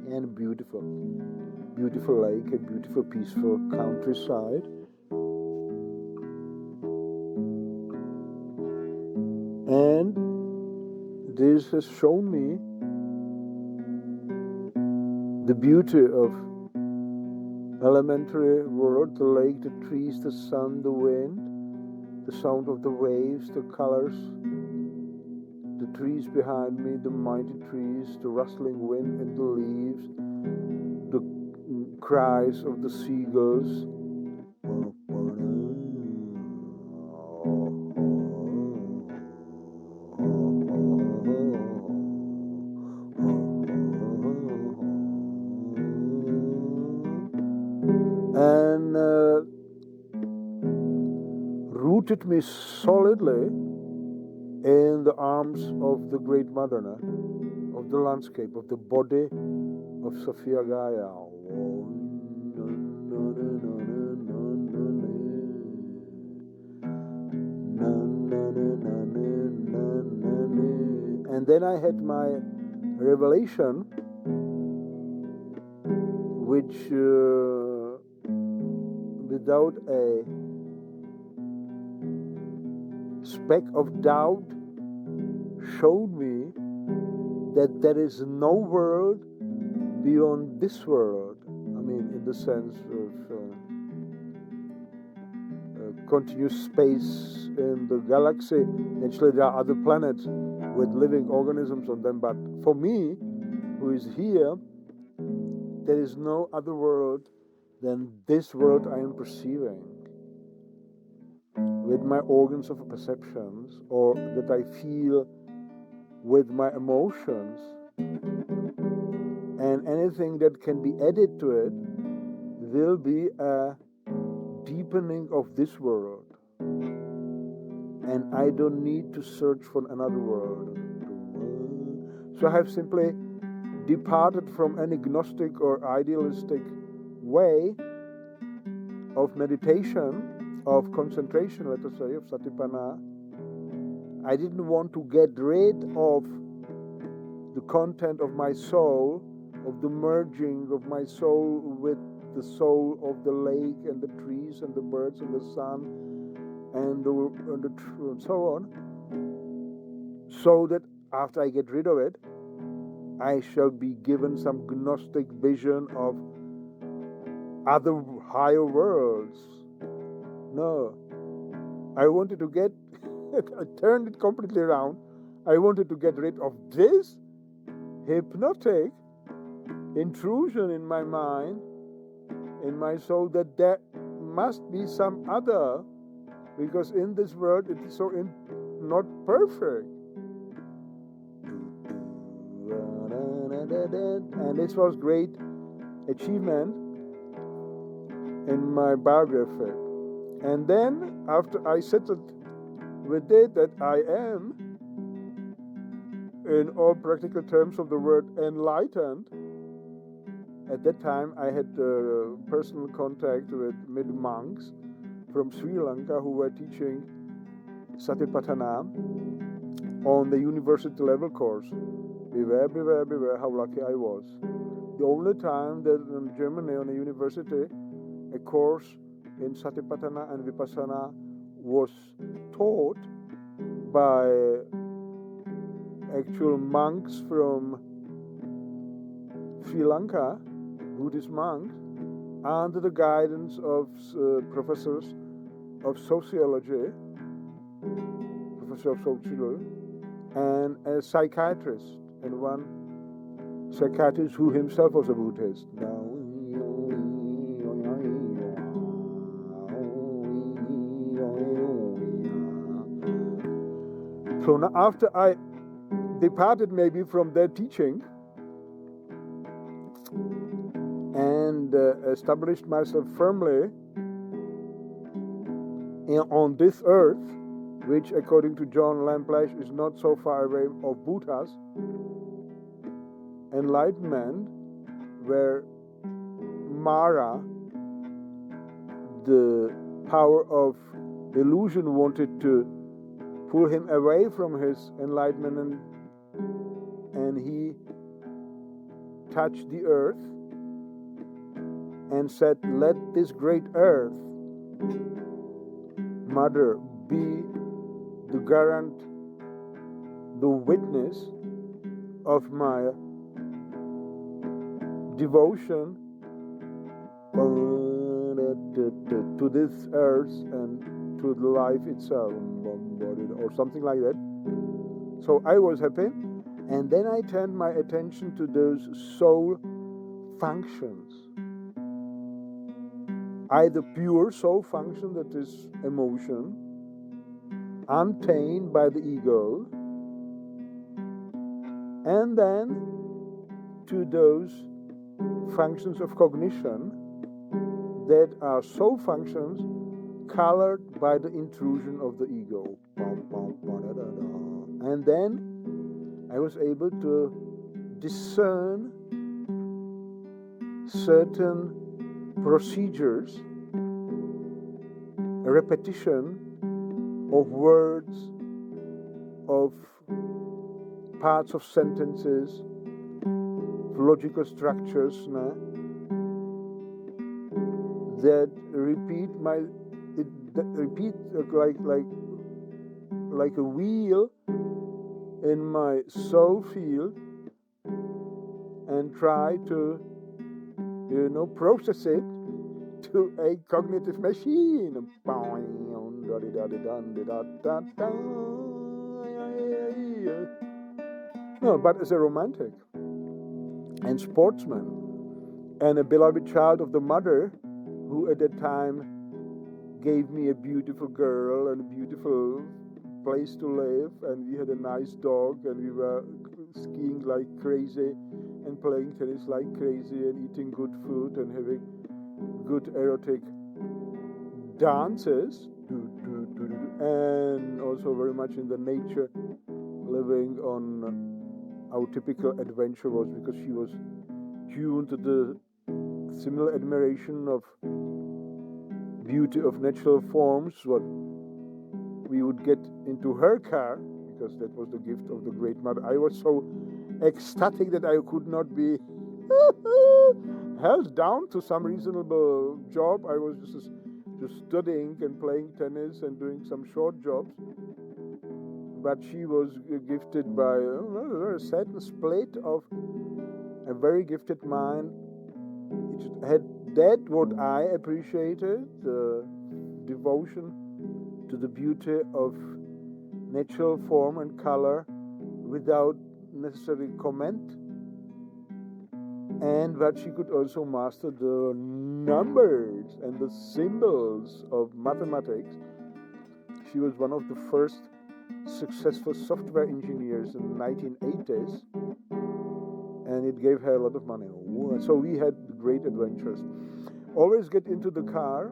And beautiful lake, a beautiful peaceful countryside. And this has shown me the beauty of elementary world, the lake, the trees, the sun, the wind, the sound of the waves, the colors, the trees behind me, the mighty trees, the rustling wind in the leaves, the cries of the seagulls. And rooted me solidly in the arms of the Great Mother, of the landscape, of the body of Sophia Gaia. And then I had my revelation, which without a speck of doubt showed me that there is no world beyond this world. I mean, in the sense of continuous space in the galaxy. Actually, there are other planets with living organisms on them, but for me, who is here, there is no other world than this world I am perceiving with my organs of perceptions, or that I feel with my emotions, and anything that can be added to it will be a deepening of this world, and I don't need to search for another world. So I have simply departed from an agnostic or idealistic way of meditation, of concentration, let us say, of Sattipathana. I didn't want to get rid of the content of my soul, of the merging of my soul with the soul of the lake and the trees and the birds and the sun and so on, so that after I get rid of it, I shall be given some Gnostic vision of other higher worlds. No, I wanted to get, I turned it completely around. I wanted to get rid of this hypnotic intrusion in my mind, in my soul, that there must be some other, because in this world it is so not perfect. And this was great achievement in my biography. And then after I settled with it that I am, in all practical terms of the word, enlightened. At that time I had personal contact with mid-monks from Sri Lanka who were teaching Sattipathana on the university level course. Beware, how lucky I was. The only time that in Germany on a university a course in Sattipathana and Vipassana was taught by actual monks from Sri Lanka, Buddhist monks, under the guidance of professors of sociology, and a psychiatrist, and one psychiatrist who himself was a Buddhist. So now after I departed maybe from their teaching and established myself firmly on this earth, which according to John Lamplash is not so far away of Buddha's enlightenment, where Mara, the power of illusion, wanted to pull him away from his enlightenment, and he touched the earth and said, let this great earth, Mother, be the garant, the witness of my devotion to this earth and to the life itself, or something like that. So I was happy, and then I turned my attention to those soul functions. Either pure soul function, that is emotion, untainted by the ego, and then to those functions of cognition that are soul functions colored by the intrusion of the ego. And then I was able to discern certain procedures, a repetition of words, of parts of sentences, logical structures that repeat like a wheel in my soul field, and try to process it to a cognitive machine. No, but as a romantic and sportsman and a beloved child of the mother, who at that time gave me a beautiful girl and a beautiful place to live, and we had a nice dog, and we were skiing like crazy and playing tennis like crazy and eating good food and having good erotic dances, and also very much in the nature, living on our typical adventure was, because she was tuned to the similar admiration of beauty of natural forms, what we would get into her car, because that was the gift of the great mother. I was so ecstatic that I could not be held down to some reasonable job. I was just studying and playing tennis and doing some short jobs. But she was gifted by a certain split of a very gifted mind. It had that what I appreciated, the devotion to the beauty of natural form and color without necessary comment, and that she could also master the numbers and the symbols of mathematics. She was one of the first successful software engineers in the 1980s, and it gave her a lot of money. So we had great adventures. Always get into the car,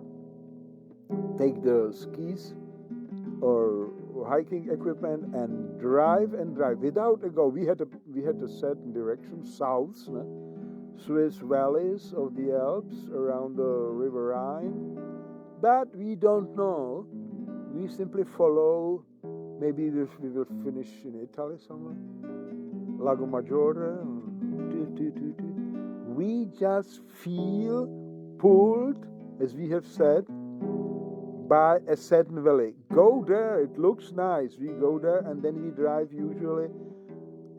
take the skis or hiking equipment, and drive without a go. We had a certain direction, south, Swiss valleys of the Alps around the River Rhine, but we don't know. We simply follow. Maybe we will finish in Italy somewhere, Lago Maggiore. We just feel pulled, as we have said, by a certain valley. Go there, it looks nice. We go there, and then we drive usually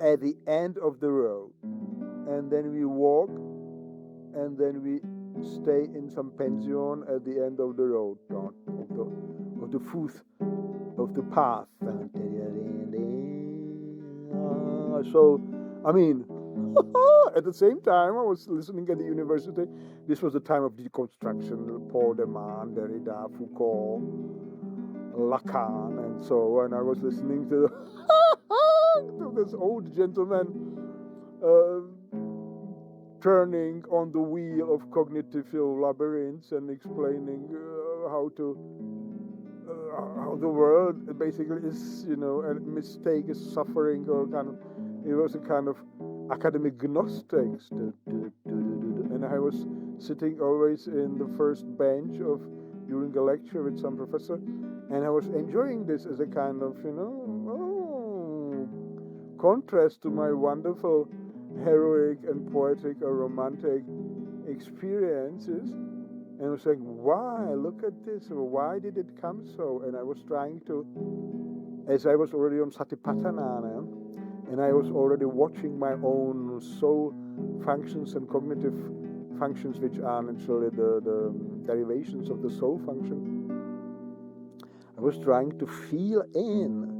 at the end of the road. And then we walk, and then we stay in some pension at the end of the road, of the foot of the path. So, I mean, at the same time, I was listening at the university. This was the time of deconstruction, Paul de Man, Derrida, Foucault, Lacan and so on. I was listening to, to this old gentleman turning on the wheel of cognitive labyrinths and explaining how the world basically is, a mistake, is suffering, or kind of. It was a kind of academic gnostics, and I was sitting always in the first bench during a lecture with some professor, and I was enjoying this as a kind of contrast to my wonderful heroic and poetic or romantic experiences. And I was like, why? Look at this. Why did it come so? And I was trying to, as I was already on Sattipathana, and I was already watching my own soul functions and cognitive functions, which are actually the derivations of the soul function. I was trying to feel in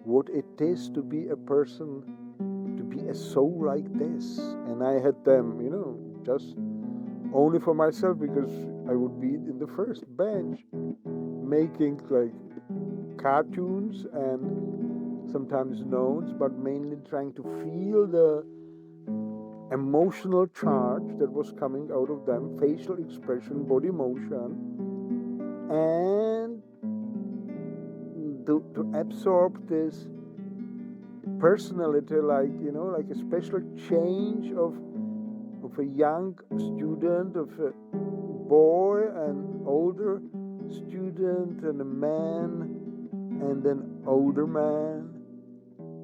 what it is to be a person, to be a soul like this. And I had them, just only for myself, because I would be in the first bench making like cartoons and sometimes notes, but mainly trying to feel the emotional charge that was coming out of them, facial expression, body motion, and to absorb this personality, like a special change of a young student, of a boy, an older student, and a man, and an older man,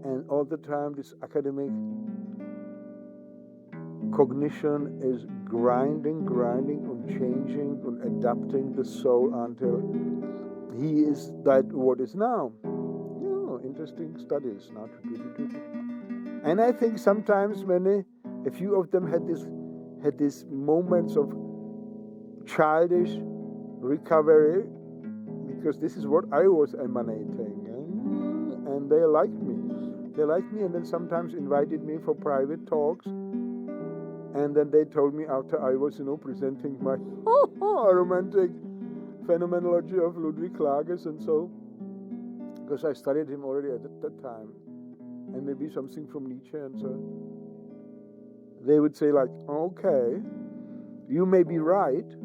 and all the time this academic cognition is grinding on changing, on adapting the soul until he is that what is now. Interesting studies now to do. And I think sometimes a few of them had these moments of childish recovery, because this is what I was emanating, and they liked me. And then sometimes invited me for private talks, and then they told me after I was, presenting my romantic phenomenology of Ludwig Klages and so, because I studied him already at that time, and maybe something from Nietzsche, and so they would say like, okay, you may be right,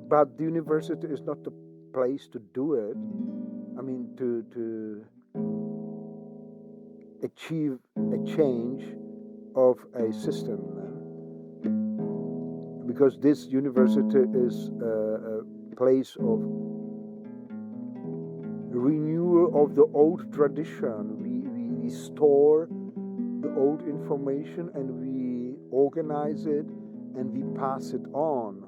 but the university is not the place to do it. I mean, to achieve a change of a system, because this university is a place of renewal of the old tradition. We store the old information and we organize it and we pass it on.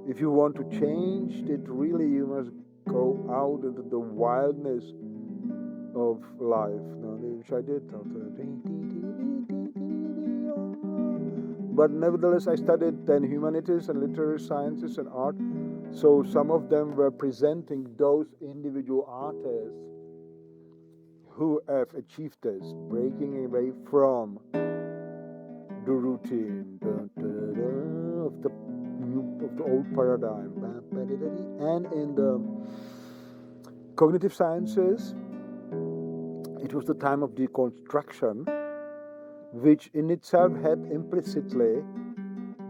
If you want to change it, really you must go out into the wildness of life, which I did. But nevertheless, I studied then humanities and literary sciences and art. So some of them were presenting those individual artists who have achieved this, breaking away from the routine of the old paradigm. And in the cognitive sciences, it was the time of deconstruction, which in itself had implicitly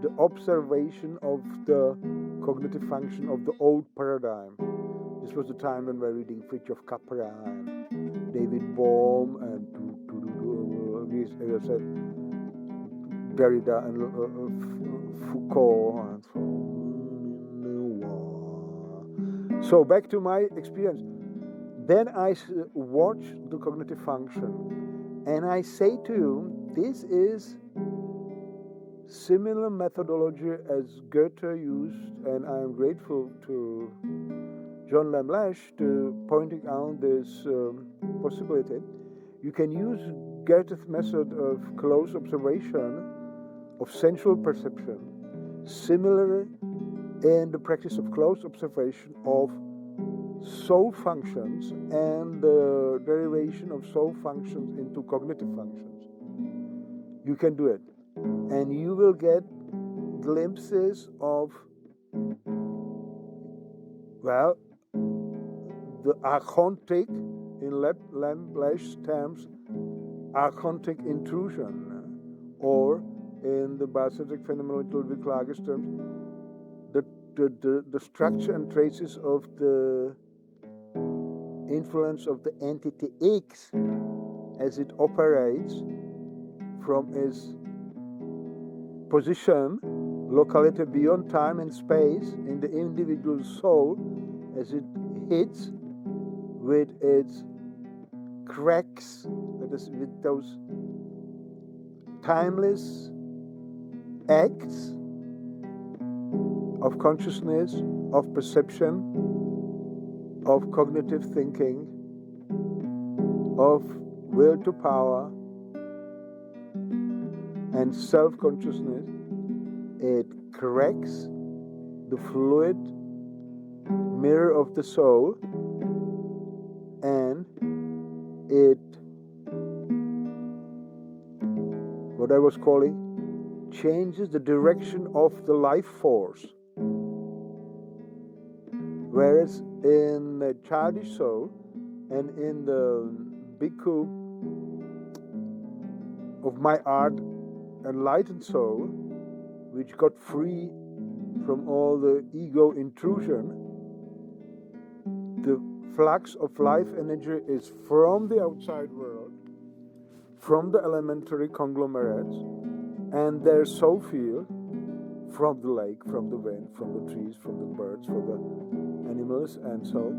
the observation of the cognitive function of the old paradigm. This was the time when we were reading Fritjof Capra and David Bohm and, as I said, Derrida and Foucault and so on. So back to my experience. Then I watch the cognitive function, and I say to you, this is similar methodology as Goethe used, and I am grateful to John Lamlash to pointing out this possibility. You can use Goethe's method of close observation of sensual perception, similarly in the practice of close observation of soul functions and the derivation of soul functions into cognitive functions. You can do it, and you will get glimpses of, well, the archontic, in Lamplash terms, archontic intrusion, or in the biocentric phenomenological Viklages terms, the structure and traces of the influence of the entity X as it operates from its position, locality beyond time and space in the individual soul, as it hits with its cracks, that is, with those timeless acts of consciousness, of perception, of cognitive thinking, of will to power, and self-consciousness. It cracks the fluid mirror of the soul, and it, what I was calling, changes the direction of the life force. Whereas in the childish soul and in the bhikkhu of my art, enlightened soul, which got free from all the ego intrusion, the flux of life energy is from the outside world, from the elementary conglomerates and their soul field, from the lake, from the wind, from the trees, from the birds, from the animals, and so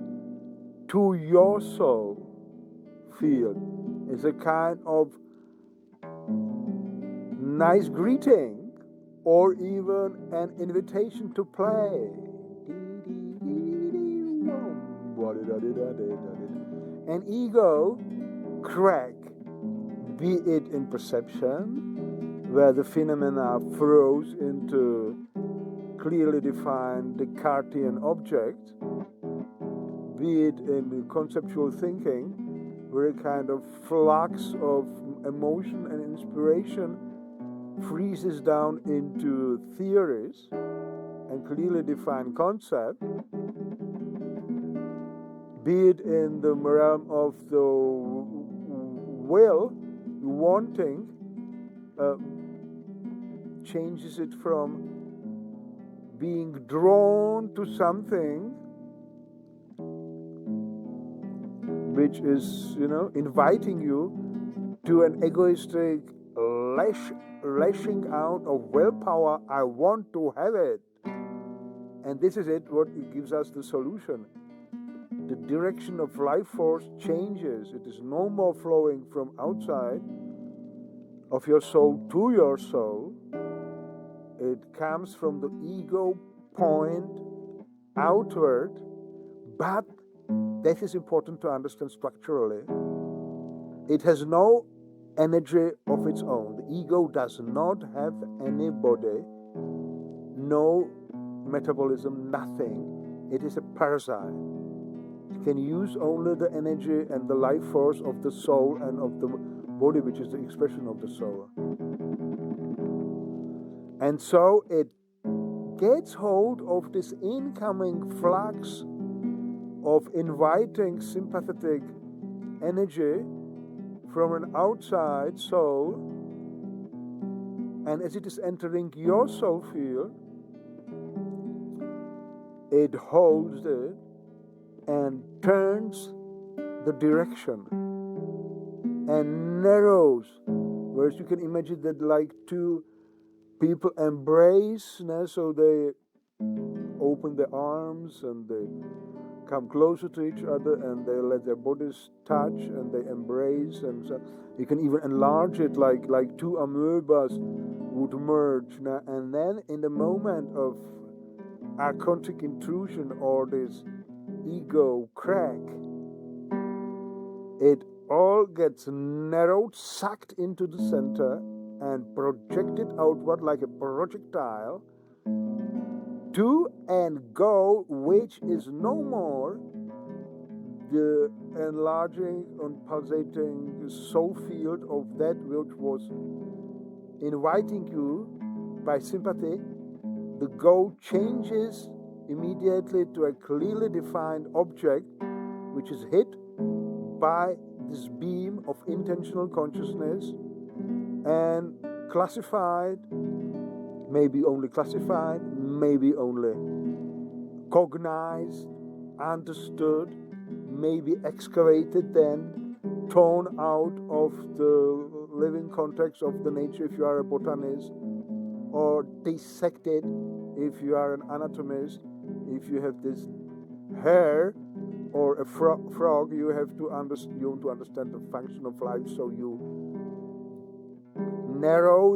to your soul field is a kind of nice greeting or even an invitation to play. An ego crack, be it in perception, where the phenomena froze into clearly defined Descartian objects, be it in conceptual thinking, where a kind of flux of emotion and inspiration freezes down into theories and clearly defined concepts, be it in the realm of the will, wanting, changes it from being drawn to something which is, inviting you to an egoistic lashing out of willpower. I want to have it. And this is it, what gives us the solution. The direction of life force changes. It is no more flowing from outside of your soul to your soul. It comes from the ego point outward, but this is important to understand structurally. It has no energy of its own. The ego does not have any body, no metabolism, nothing. It is a parasite. It can use only the energy and the life force of the soul and of the body, which is the expression of the soul. And so it gets hold of this incoming flux of inviting sympathetic energy from an outside soul, and as it is entering your soul field, it holds it and turns the direction and narrows, whereas you can imagine that like two people embrace, so they open their arms and they come closer to each other and they let their bodies touch and they embrace, and so you can even enlarge it like two amoebas would merge, and then in the moment of archontic intrusion or this ego crack, it all gets narrowed, sucked into the center and projected outward like a projectile to and go, which is no more the enlarging and pulsating soul field of that which was inviting you by sympathy. The go changes immediately to a clearly defined object which is hit by this beam of intentional consciousness and classified, maybe only classified, maybe only cognized, understood, maybe excavated then, torn out of the living context of the nature if you are a botanist, or dissected if you are an anatomist. If you have this hair or a frog, you have to understand the function of life, so you narrow,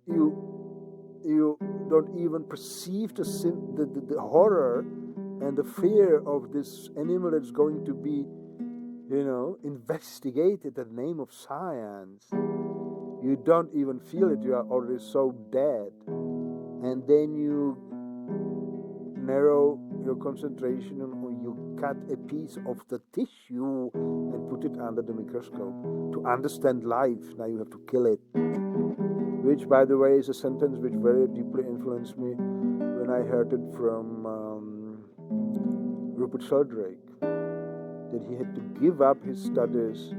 you don't even perceive the horror and the fear of this animal that's going to be, investigated in the name of science. You don't even feel it, you are already so dead. And then you narrow your concentration, or you cut a piece of the tissue and put it under the microscope. To understand life, now you have to kill it. Which, by the way, is a sentence which very deeply influenced me when I heard it from Rupert Sheldrake, that he had to give up his studies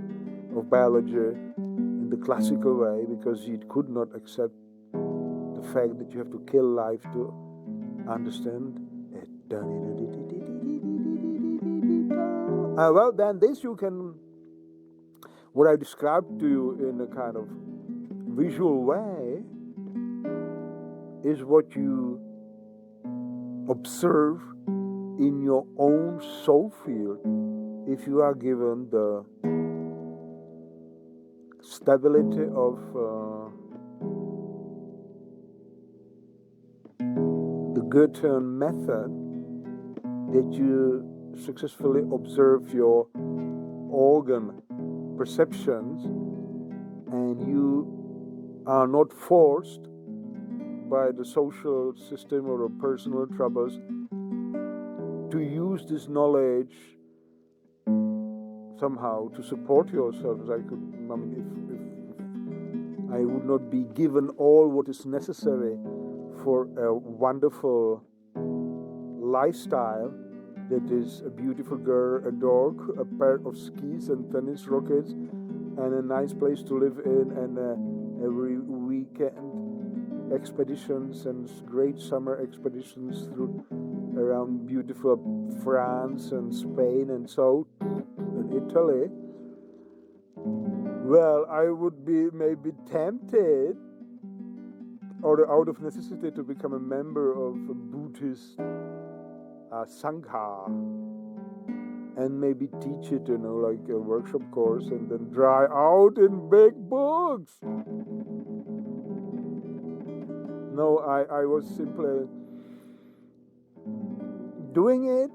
of biology in the classical way because he could not accept the fact that you have to kill life to understand it. Well, then this you can, what I described to you in a kind of visual way, is what you observe in your own soul field if you are given the stability of the Goethe method, that you successfully observe your organ perceptions, and you are not forced by the social system or the personal troubles to use this knowledge somehow to support yourselves. If I would not be given all what is necessary for a wonderful lifestyle, that is a beautiful girl, a dog, a pair of skis and tennis rackets, and a nice place to live in, and every weekend expeditions and great summer expeditions around beautiful France and Spain and so and Italy. Well, I would be maybe tempted, or out of necessity, to become a member of a Buddhist Sangha and maybe teach it, like a workshop course, and then dry out in big books. No, I was simply doing it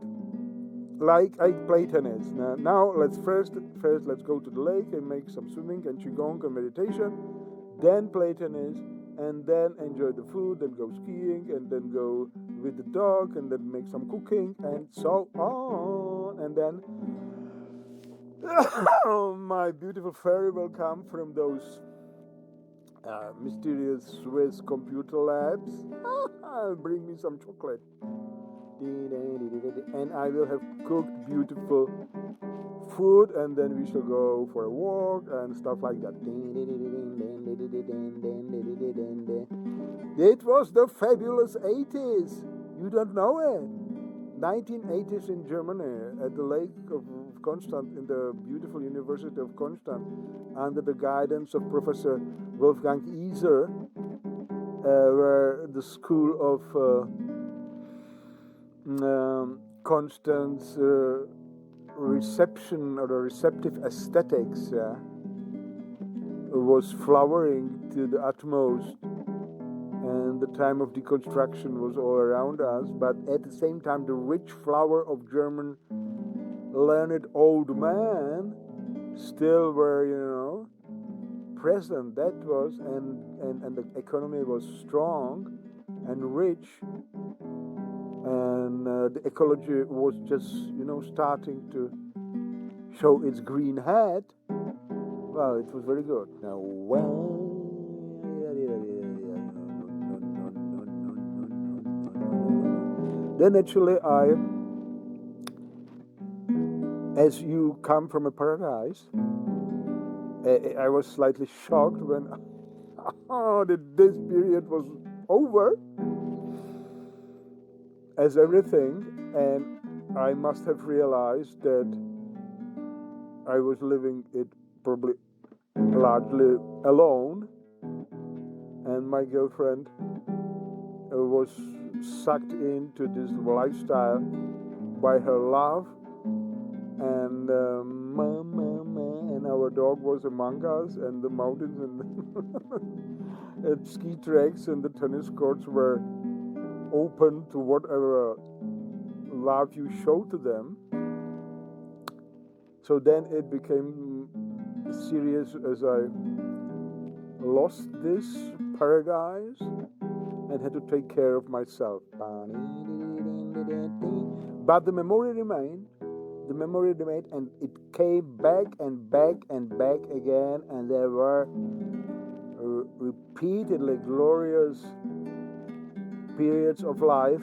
like I play tennis. Now let's first let's go to the lake and make some swimming and qigong and meditation, then play tennis, and then enjoy the food, then go skiing, and then go with the dog, and then make some cooking, and so on. And then my beautiful fairy will come from those mysterious Swiss computer labs. Bring me some chocolate. And I will have cooked beautiful food, and then we shall go for a walk and stuff like that. It was the fabulous 80s. You don't know it. 1980s in Germany, at the Lake of Constance, in the beautiful University of Constance, under the guidance of Professor Wolfgang Iser, where the school of Constance reception or the receptive aesthetics was flowering to the utmost, and the time of deconstruction was all around us, but at the same time the rich flower of German learned old men still were present. That was, and the economy was strong and rich, and the ecology was just starting to show its green head. Well, it was very good. Now, then actually I as you come from a paradise, I was slightly shocked when this period was over, as everything, and I must have realized that I was living it probably largely alone, and my girlfriend was sucked into this lifestyle by her love, and and our dog was among us, and the mountains and and ski tracks and the tennis courts were open to whatever love you show to them. So then it became serious as I lost this paradise and had to take care of myself. But the memory remained, and it came back and back and back again, and there were repeatedly glorious periods of life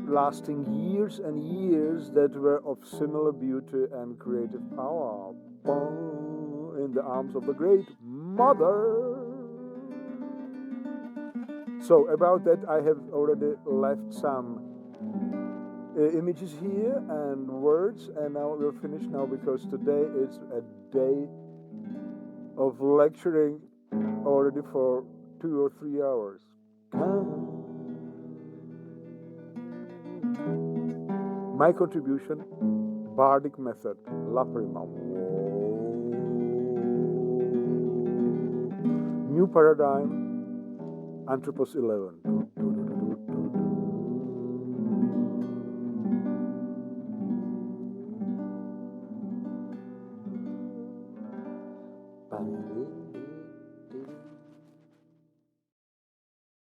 lasting years and years that were of similar beauty and creative power. In the arms of the Great Mother. So about that I have already left some images here and words, and now we'll finish now because today is a day of lecturing already for 2 or 3 hours. My contribution, Bardic method, La Prima. New paradigm, Anthropos 11.